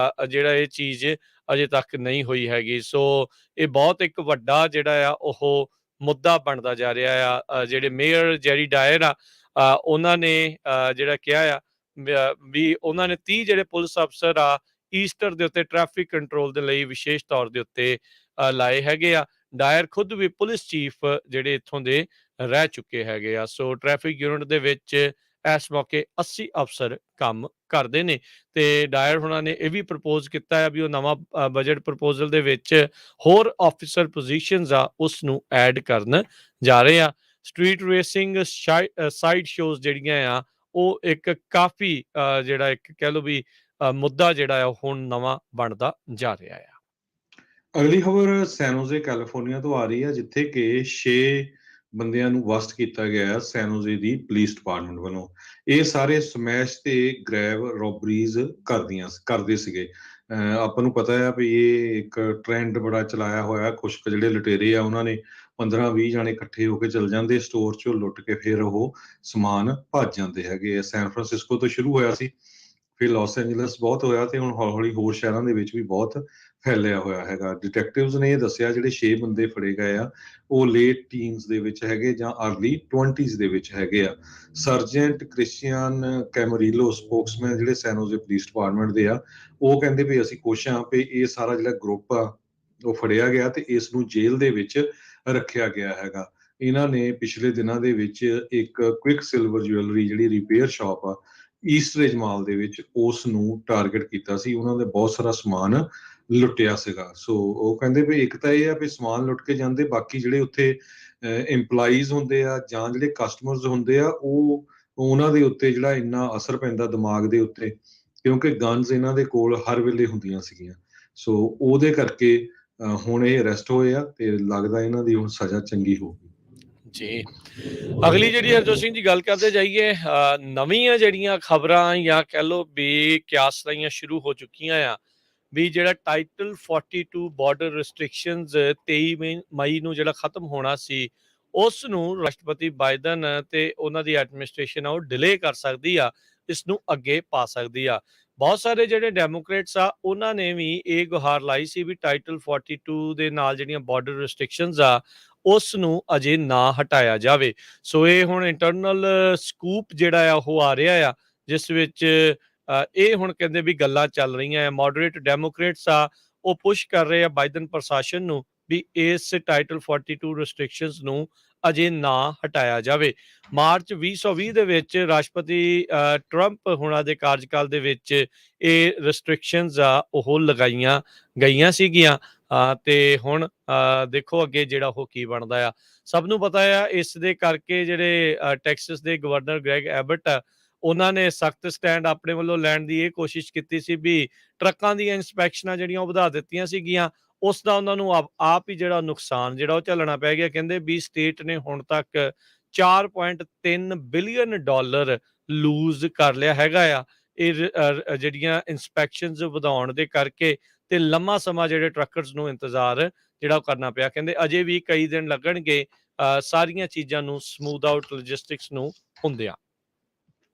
ਜਿਹੜਾ ਇਹ ਚੀਜ਼ ਅਜੇ ਤੱਕ ਨਹੀਂ ਹੋਈ ਹੈਗੀ। ਸੋ ਇਹ ਬਹੁਤ ਇੱਕ ਵੱਡਾ ਜਿਹੜਾ ਆ ਉਹ ਮੁੱਦਾ ਬਣਦਾ ਜਾ ਰਿਹਾ ਆ। ਜਿਹੜੇ ਮੇਅਰ ਜੈਰੀ ਡਾਇਰ ਆ ਉਹਨਾਂ ਨੇ ਜਿਹੜਾ ਕਿਹਾ ਆ ਵੀ ਉਹਨਾਂ ਨੇ 30 ਜਿਹੜੇ ਪੁਲਿਸ ਅਫਸਰ ਆ ਈਸਟਰ ਦੇ ਉੱਤੇ ਟ੍ਰੈਫਿਕ ਕੰਟਰੋਲ ਦੇ ਲਈ ਵਿਸ਼ੇਸ਼ ਤੌਰ ਦੇ ਉੱਤੇ ਲਾਏ ਹੈਗੇ ਆ। ਡਾਇਰ ਖੁਦ ਵੀ ਪੁਲਿਸ ਚੀਫ ਜਿਹੜੇ ਇੱਥੋਂ ਦੇ ਰਹਿ ਚੁੱਕੇ ਹੈਗੇ ਆ। ਸੋ ਟ੍ਰੈਫਿਕ ਯੂਨਿਟ ਦੇ ਵਿੱਚ ਇਸ ਮੌਕੇ 80 ਅਫਸਰ ਕੰਮ ਕਰਦੇ ਨੇ, ਤੇ ਡਾਇਰ ਹੁਣਾਂ ਨੇ ਇਹ ਵੀ ਪ੍ਰਪੋਜ਼ ਕੀਤਾ ਹੈ ਵੀ ਉਹ ਨਵਾਂ ਬਜਟ ਪ੍ਰਪੋਜ਼ਲ ਦੇ ਵਿੱਚ ਹੋਰ ਆਫਿਸਰ ਪੋਜੀਸ਼ਨਸ ਆ ਉਸ ਨੂੰ ਐਡ ਕਰਨ ਜਾ ਰਹੇ ਆ। ਸਟਰੀਟ ਰੇਸਿੰਗ ਸਾਈਡ ਸ਼ੋਜ਼ ਜਿਹੜੀਆਂ ਆ ਉਹ ਇੱਕ ਕਾਫੀ ਜਿਹੜਾ ਇੱਕ ਕਹਿ ਲਓ ਵੀ ਮੁੱਦਾ ਜਿਹੜਾ ਆ ਹੁਣ ਨਵਾਂ ਬਣਦਾ ਜਾ ਰਿਹਾ ਆ। ਅਗਲੀ ਖਬਰ ਸੈਨੋਜ਼ੇ ਕੈਲੀਫੋਰਨੀਆ ਤੋਂ ਆ ਰਹੀ ਹੈ, ਜਿੱਥੇ ਕਿ 6 ਬੰਦਿਆਂ ਨੂੰ ਅਰੈਸਟ ਕੀਤਾ ਗਿਆ ਹੈ ਸੈਨੋਜ਼ੇ ਦੀ ਪੁਲਿਸ ਡਿਪਾਰਟਮੈਂਟ ਵੱਲੋਂ। ਇਹ ਸਾਰੇ ਸਮੈਸ਼ ਤੇ ਗ੍ਰੈਬ ਰੋਬਰੀਜ਼ ਕਰਦੇ ਸੀਗੇ। ਆਪਾਂ ਨੂੰ ਪਤਾ ਹੈ ਵੀ ਇਹ ਇੱਕ ਟ੍ਰੈਂਡ ਬੜਾ ਚਲਾਇਆ ਹੋਇਆ। ਕੁਛ ਜਿਹੜੇ ਲੁਟੇਰੇ ਆ ਉਹਨਾਂ ਨੇ 15-20 ਜਾਣੇ ਇਕੱਠੇ ਹੋ ਕੇ ਚਲ ਜਾਂਦੇ ਸਟੋਰ 'ਚੋਂ ਲੁੱਟ ਕੇ, ਫਿਰ ਉਹ ਸਮਾਨ ਭੱਜ ਜਾਂਦੇ ਹੈਗੇ। ਸੈਨ ਫਰਾਂਸਿਸਕੋ ਤੋਂ ਸ਼ੁਰੂ ਹੋਇਆ ਸੀ, ਫਿਰ ਲਾਸ ਐਂਜਲਸ ਬਹੁਤ ਹੋਇਆ, ਤੇ ਹੁਣ ਹੌਲੀ-ਹੌਲੀ ਹੋਰ ਸ਼ਹਿਰਾਂ ਦੇ ਵਿੱਚ ਵੀ ਬਹੁਤ ਫੈਲਿਆ ਹੋਇਆ ਹੈਗਾ। ਡਿਟੈਕਟਿਵਸ ਨੇ ਇਹ ਦੱਸਿਆ ਜਿਹੜੇ 6 ਬੰਦੇ ਫੜੇ ਗਏ ਆ ਉਹ ਲੇਟ ਟੀਨਸ ਦੇ ਵਿੱਚ ਹੈਗੇ ਜਾਂ ਅਰਲੀ 20s ਦੇ ਵਿੱਚ ਹੈਗੇ ਆ। ਸਰਜੈਂਟ ਕ੍ਰਿਸਚੀਅਨ ਕੈਮਰੀਲੋ ਸਪੋਕਸਮੈਨ ਜਿਹੜੇ ਸੈਨੋਜ਼ੇ ਪੁਲਿਸ ਡਿਪਾਰਟਮੈਂਟ ਦੇ ਆ, ਉਹ ਕਹਿੰਦੇ ਵੀ ਅਸੀਂ ਖੁਸ਼ ਹਾਂ ਵੀ ਇਹ ਸਾਰਾ ਜਿਹੜਾ ਗਰੁੱਪ ਆ ਉਹ ਫੜਿਆ ਗਿਆ ਤੇ ਇਸ ਨੂੰ ਜੇਲ੍ਹ ਦੇ ਵਿੱਚ ਰੱਖਿਆ ਗਿਆ ਹੈਗਾ। ਇਹਨਾਂ ਨੇ ਪਿਛਲੇ ਦਿਨਾਂ ਦੇ ਵਿੱਚ ਇੱਕ ਕੁਇਕ ਸਿਲਵਰ ਜੁਐਲਰੀ ਜਿਹੜੀ ਰਿਪੇਅਰ ਸ਼ਾਪ ਆ ਈਸਟਰੇਜ ਮਾਲ ਦੇ ਵਿੱਚ, ਉਸ ਨੂੰ ਟਾਰਗੇਟ ਕੀਤਾ ਸੀ। ਉਹਨਾਂ ਦੇ ਬਹੁਤ ਸਾਰਾ ਸਮਾਨ ਲੁੱਟਿਆ ਸੀਗਾ। ਸੋ ਉਹ ਕਹਿੰਦੇ ਵੀ ਇੱਕ ਤਾਂ ਇਹ ਆ ਵੀ ਸਮਾਨ ਲੁੱਟ ਕੇ ਜਾਂਦੇ, ਬਾਕੀ ਜਿਹੜੇ ਉੱਥੇ ਇੰਪਲਾਈਜ਼ ਹੁੰਦੇ ਆ ਜਾਂ ਜਿਹੜੇ ਕਸਟਮਰਸ ਹੁੰਦੇ ਆ ਉਹ ਉਹਨਾਂ ਦੇ ਉੱਤੇ ਜਿਹੜਾ ਇੰਨਾ ਅਸਰ ਪੈਂਦਾ ਦਿਮਾਗ ਦੇ ਉੱਤੇ, ਕਿਉਂਕਿ ਗਨਸ ਇਹਨਾਂ ਦੇ ਕੋਲ ਹਰ ਵੇਲੇ ਹੁੰਦੀਆਂ ਸੀਗੀਆਂ। ਸੋ ਉਹਦੇ ਕਰਕੇ ਹੁਣ ਇਹ ਅਰੈਸਟ ਹੋਏ ਆ ਤੇ ਲੱਗਦਾ ਇਹਨਾਂ ਦੀ ਹੁਣ ਸਜ਼ਾ ਚੰਗੀ ਹੋਊਗੀ। ਜੀ। ਅਗਲੀ ਜਿਹੜੀ ਹਰਜੋਤ ਸਿੰਘ ਜੀ ਗੱਲ ਕਰਦੇ ਜਾਈਏ, ਨਵੀਆਂ ਜਿਹੜੀਆਂ ਖਬਰਾਂ ਜਾਂ ਕਹਿ ਲਓ ਵੀ ਕਿਆਸ ਲਾਈਆਂ ਸ਼ੁਰੂ ਹੋ ਚੁੱਕੀਆਂ ਆ ਵੀ ਜਿਹੜਾ ਟਾਈਟਲ 42 ਬਾਰਡਰ ਰਿਸਟ੍ਰਿਕਸ਼ਨਸ 23 ਮਈ ਨੂੰ ਜਿਹੜਾ ਖਤਮ ਹੋਣਾ ਸੀ, ਉਸ ਨੂੰ ਰਾਸ਼ਟਰਪਤੀ ਬਾਈਡਨ ਤੇ ਉਹਨਾਂ ਦੀ ਐਡਮਿਨਿਸਟ੍ਰੇਸ਼ਨ ਆ ਉਹ ਡਿਲੇ ਕਰ ਸਕਦੀ ਆ, ਇਸ ਨੂੰ ਅੱਗੇ ਪਾ ਸਕਦੀ ਆ। ਬਹੁਤ ਸਾਰੇ ਜਿਹੜੇ ਡੈਮੋਕ੍ਰੇਟਸ ਆ ਉਹਨਾਂ ਨੇ ਵੀ ਇਹ ਗੁਹਾਰ ਲਾਈ ਸੀ ਵੀ ਟਾਈਟਲ 42 ਦੇ ਨਾਲ ਜਿਹੜੀਆਂ ਬਾਰਡਰ ਰਿਸਟ੍ਰਿਕਸ਼ਨਸ ਆ ਉਸ ਨੂੰ ਅਜੇ ਨਾ ਹਟਾਇਆ ਜਾਵੇ। ਸੋ ਇਹ ਹੁਣ ਇੰਟਰਨਲ ਸਕੂਪ ਜਿਹੜਾ ਆ ਉਹ ਆ ਰਿਹਾ ਆ, ਜਿਸ ਵਿੱਚ ਇਹ ਹੁਣ ਕਹਿੰਦੇ ਵੀ ਗੱਲਾਂ ਚੱਲ ਰਹੀਆਂ ਆ। ਮੋਡਰੇਟ ਡੈਮੋਕ੍ਰੇਟਸ ਆ ਉਹ ਪੁਸ਼ ਕਰ ਰਹੇ ਆ ਬਾਈਡਨ ਪ੍ਰਸ਼ਾਸਨ ਨੂੰ ਵੀ ਇਸ ਟਾਈਟਲ 42 ਰਿਸਟ੍ਰਿਕਸ਼ਨਸ ਨੂੰ ਅਜੇ ਨਾ ਹਟਾਇਆ ਜਾਵੇ। ਮਾਰਚ 2020 ਦੇ ਵਿੱਚ ਰਾਸ਼ਟਰਪਤੀ ਟਰੰਪ ਹੁਣਾਂ ਦੇ ਕਾਰਜਕਾਲ ਦੇ ਵਿੱਚ ਇਹ ਰਿਸਟ੍ਰਿਕਸ਼ਨਸ ਆ ਉਹ ਲਗਾਈਆਂ ਗਈਆਂ ਸੀਗੀਆਂ ਤੇ ਹੁਣ ਦੇਖੋ ਅੱਗੇ ਜਿਹੜਾ ਉਹ ਕੀ ਬਣਦਾ ਆ। ਸਭ ਨੂੰ ਪਤਾ ਆ ਇਸ ਦੇ ਕਰਕੇ ਜਿਹੜੇ ਟੈਕਸਸ ਦੇ ਗਵਰਨਰ ਗ੍ਰੈਗ ਐਬਟ ਆ ਉਹਨਾਂ ਨੇ ਸਖਤ ਸਟੈਂਡ ਆਪਣੇ ਵੱਲੋਂ ਲੈਣ ਦੀ ਇਹ ਕੋਸ਼ਿਸ਼ ਕੀਤੀ ਸੀ ਵੀ ਟਰੱਕਾਂ ਦੀਆਂ ਇੰਸਪੈਕਸ਼ਨਾਂ ਜਿਹੜੀਆਂ ਉਹ ਵਧਾ ਦਿੱਤੀਆਂ ਸੀਗੀਆਂ, ਉਸ ਦਾ ਉਹਨਾਂ ਨੂੰ ਆਪ ਹੀ ਜਿਹੜਾ ਨੁਕਸਾਨ ਜਿਹੜਾ ਉਹ ਝੱਲਣਾ ਪੈ ਗਿਆ। ਕਹਿੰਦੇ ਵੀ ਸਟੇਟ ਨੇ ਹੁਣ ਤੱਕ 4.3 ਬਿਲੀਅਨ ਡਾਲਰ ਲੂਜ਼ ਕਰ ਲਿਆ ਹੈਗਾ ਆ ਇਹ ਜਿਹੜੀਆਂ ਇੰਸਪੈਕਸ਼ਨਸ ਵਧਾਉਣ ਦੇ ਕਰਕੇ, ਤੇ ਲੰਮਾ ਸਮਾਂ ਜਿਹੜੇ ਟਰੱਕਰਸ ਨੂੰ ਇੰਤਜ਼ਾਰ ਜਿਹੜਾ ਉਹ ਕਰਨਾ ਪਿਆ। ਕਹਿੰਦੇ ਅਜੇ ਵੀ ਕਈ ਦਿਨ ਲੱਗਣਗੇ ਸਾਰੀਆਂ ਚੀਜ਼ਾਂ ਨੂੰ ਸਮੂਥ ਆਊਟ ਲੌਜਿਸਟਿਕਸ ਨੂੰ ਹੁੰਦਿਆਂ।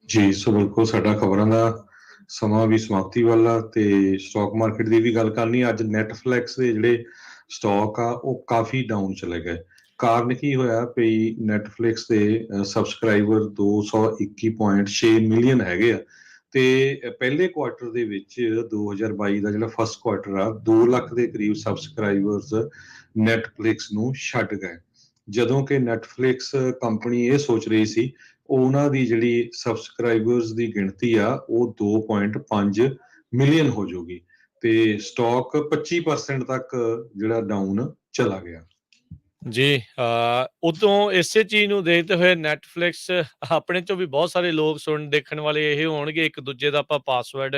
ਜੀ, ਸੋ ਬਿਲਕੁਲ ਸਾਡਾ ਖਬਰਾਂ ਦਾ ਸਮਾਂ ਵੀ ਸਮਾਪਤੀ ਵੱਲ ਆ ਤੇ ਸਟਾਕ ਮਾਰਕੀਟ ਦੀ ਵੀ ਗੱਲ ਕਰਨੀ। ਅੱਜ ਨੈਟਫਲਿਕਸ ਦੇ ਜਿਹੜੇ ਸਟਾਕ ਆ ਉਹ ਕਾਫੀ ਡਾਊਨ ਚਲੇ ਗਏ। ਕਾਰਨ ਕੀ ਹੋਇਆ ਵੀ ਨੈਟਫਲਿਕਸ ਦੇ ਸਬਸਕ੍ਰਾਈਬਰ 221.6 ਮਿਲੀਅਨ ਹੈਗੇ ਆ ਤੇ ਪਹਿਲੇ ਕੁਆਟਰ ਦੇ ਵਿੱਚ 2022 ਦਾ ਜਿਹੜਾ ਫਸਟ ਕੁਆਟਰ ਆ 2 ਲੱਖ ਦੇ ਕਰੀਬ ਸਬਸਕ੍ਰਾਈਬਰਸ ਨੈਟਫਲਿਕਸ ਨੂੰ ਛੱਡ ਗਏ। ਜਦੋਂ ਕਿ ਨੈਟਫਲਿਕਸ ਕੰਪਨੀ ਇਹ ਸੋਚ ਰਹੀ ਸੀ ਉਹਨਾਂ ਦੀ ਜਿਹੜੀ ਸਬਸਕ੍ਰਾਈਬਰਸ ਦੀ ਗਿਣਤੀ ਆ ਉਹ 2.5 ਮਿਲੀਅਨ ਹੋ ਜਾਊਗੀ ਤੇ ਸਟਾਕ 25% ਤੱਕ ਜਿਹੜਾ ਡਾਊਨ ਚਲਾ ਗਿਆ। ਜੀ, ਉਦੋਂ ਇਸੇ ਚੀਜ਼ ਨੂੰ ਦੇਖਦੇ ਹੋਏ ਨੈਟਫਲਿਕਸ ਆਪਣੇ ਚੋਂ ਵੀ ਬਹੁਤ ਸਾਰੇ ਲੋਕ ਦੇਖਣ ਵਾਲੇ ਇਹ ਹੋਣਗੇ, ਇੱਕ ਦੂਜੇ ਦਾ ਆਪਾਂ ਪਾਸਵਰਡ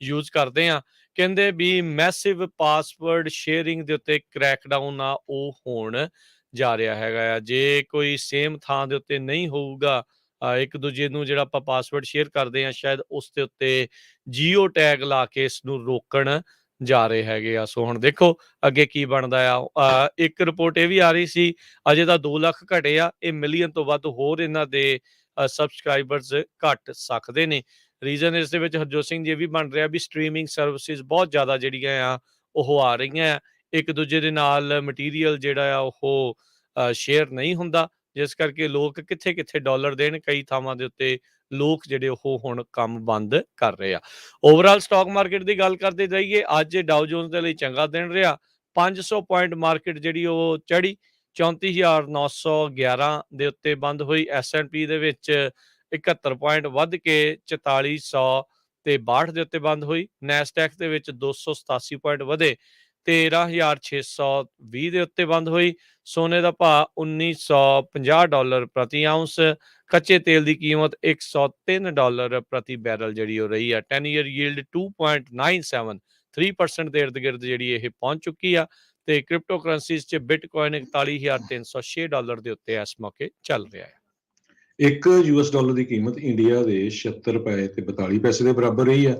ਯੂਜ਼ ਕਰਦੇ ਆ। ਕਹਿੰਦੇ ਵੀ ਮੈਸਿਵ ਪਾਸਵਰਡ ਸ਼ੇਅਰਿੰਗ ਦੇ ਉੱਤੇ ਕ੍ਰੈਕਡਾਊਨ ਆ ਉਹ ਹੋਣ ਜਾ ਰਿਹਾ ਹੈਗਾ ਆ। ਜੇ ਕੋਈ ਸੇਮ ਥਾਂ ਦੇ ਉੱਤੇ ਨਹੀਂ ਹੋਊਗਾ ਇੱਕ ਦੂਜੇ ਨੂੰ ਜਿਹੜਾ ਆਪਾਂ ਪਾਸਵਰਡ ਸ਼ੇਅਰ ਕਰਦੇ ਆ, ਸ਼ਾਇਦ ਉਸ ਦੇ ਉੱਤੇ ਜੀਓ ਟੈਗ ਲਾ ਕੇ ਇਸ ਨੂੰ ਰੋਕਣ ਜਾ ਰਹੇ ਹੈਗੇ ਆ। ਸੋ ਹੁਣ ਦੇਖੋ ਅੱਗੇ ਕੀ ਬਣਦਾ ਆ। ਇੱਕ ਰਿਪੋਰਟ ਇਹ ਵੀ ਆ ਰਹੀ ਸੀ ਅਜੇ ਤਾਂ 2 ਲੱਖ ਘਟੇ ਆ, ਇਹ ਮਿਲੀਅਨ ਤੋਂ ਵੱਧ ਹੋਰ ਇਹਨਾਂ ਦੇ ਸਬਸਕ੍ਰਾਈਬਰਸ ਘਟ ਸਕਦੇ ਨੇ। ਰੀਜ਼ਨ ਇਸ ਦੇ ਵਿੱਚ ਹਰਜੋਤ ਸਿੰਘ ਜੀ ਵੀ ਬਣ ਰਿਹਾ ਵੀ ਸਟਰੀਮਿੰਗ ਸਰਵਿਸਿਜ਼ ਬਹੁਤ ਜ਼ਿਆਦਾ ਜਿਹੜੀਆਂ ਆ ਉਹ ਆ ਰਹੀਆਂ ਆ, ਇੱਕ ਦੂਜੇ ਦੇ ਨਾਲ ਮਟੀਰੀਅਲ ਜਿਹੜਾ ਆ ਉਹ ਸ਼ੇਅਰ ਨਹੀਂ ਹੁੰਦਾ, ਜਿਸ ਕਰਕੇ ਲੋਕ ਕਿੱਥੇ ਕਿੱਥੇ ਡਾਲਰ ਦੇਣ। ਕਈ ਥਾਵਾਂ ਦੇ ਉੱਤੇ ਲੋਕ ਜਿਹੜੇ ਉਹ ਹੁਣ ਕੰਮ ਬੰਦ ਕਰ ਰਹੇ ਆ। ਓਵਰਆਲ ਸਟਾਕ ਮਾਰਕੀਟ ਦੀ ਗੱਲ ਕਰਦੇ ਜਾਈਏ, ਅੱਜ ਡਾਓ ਜੋਨਸ ਦੇ ਲਈ ਚੰਗਾ ਦਿਨ ਰਿਹਾ। 500 ਪੁਆਇੰਟ ਮਾਰਕੀਟ ਜਿਹੜੀ ਉਹ ਚੜੀ 34,911 ਦੇ ਉੱਤੇ ਬੰਦ ਹੋਈ। S&P ਦੇ ਵਿੱਚ 71 ਪੁਆਇੰਟ ਵੱਧ ਕੇ 4462 ਦੇ ਉੱਤੇ ਬੰਦ ਹੋਈ। ਨੈਸਡੈਕ ਦੇ ਵਿੱਚ 287 ਪੁਆਇੰਟ ਵਧੇ 13,620 ਦੇ ਉੱਤੇ ਬੰਦ ਹੋਈ। ਸੋਨੇ ਦਾ ਭਾਅ $1950 ਪ੍ਰਤੀ ਆਉਂਸ। ਕੱਚੇ ਤੇਲ ਦੀ ਕੀਮਤ $103 ਪ੍ਰਤੀ ਬੈਰਲ ਜਿਹੜੀ ਉਹ ਰਹੀ ਆ। 10 ਈਅਰ ਯੀਲਡ 2.97 3% ਦੇ ਇਰਦ ਗਿਰਦ ਜਿਹੜੀ ਇਹ ਪਹੁੰਚ ਚੁੱਕੀ ਆ। ਤੇ ਕ੍ਰਿਪਟੋ ਕਰੰਸੀਜ਼ 'ਚ ਬਿਟਕੋਇਨ $41,306 ਦੇ ਉੱਤੇ ਇਸ ਮੌਕੇ ਚੱਲ ਰਿਹਾ ਹੈ। ਇੱਕ $1 ਦੀ ਕੀਮਤ ਇੰਡੀਆ ਦੇ 76 ਰੁਪਏ ਤੇ 42 ਪੈਸੇ ਦੇ ਬਰਾਬਰ ਰਹੀ ਆ।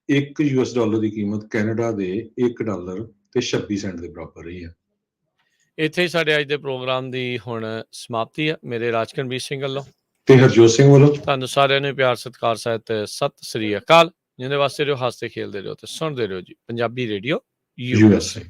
ਇੱਕ $1 ਦੀ ਕੀਮਤ ਕੈਨੇਡਾ ਦੇ $1 ਤੇ 26 ਸੈਂਟ ਦੇ ਬਰਾਬਰ ਰਹੀ ਆ। ਇੱਥੇ ਹੀ ਸਾਡੇ ਅੱਜ ਦੇ ਪ੍ਰੋਗਰਾਮ ਦੀ ਹੁਣ ਸਮਾਪਤੀ ਆ। ਮੇਰੇ ਰਾਜਕਨਵੀਰ ਸਿੰਘ ਵੱਲੋਂ ਤੇ ਹਰਜੋਤ ਸਿੰਘ ਵੱਲੋਂ ਤੁਹਾਨੂੰ ਸਾਰਿਆਂ ਨੂੰ ਪਿਆਰ ਸਤਿਕਾਰ ਸਹਿਤ ਸਤਿ ਸ੍ਰੀ ਅਕਾਲ। ਜਿਹਦੇ ਵਾਸਤੇ ਰਹੋ, ਹੱਸਦੇ ਖੇਲਦੇ ਰਹੋ ਤੇ ਸੁਣਦੇ ਰਹੋ ਜੀ ਪੰਜਾਬੀ ਰੇਡੀਓ USA।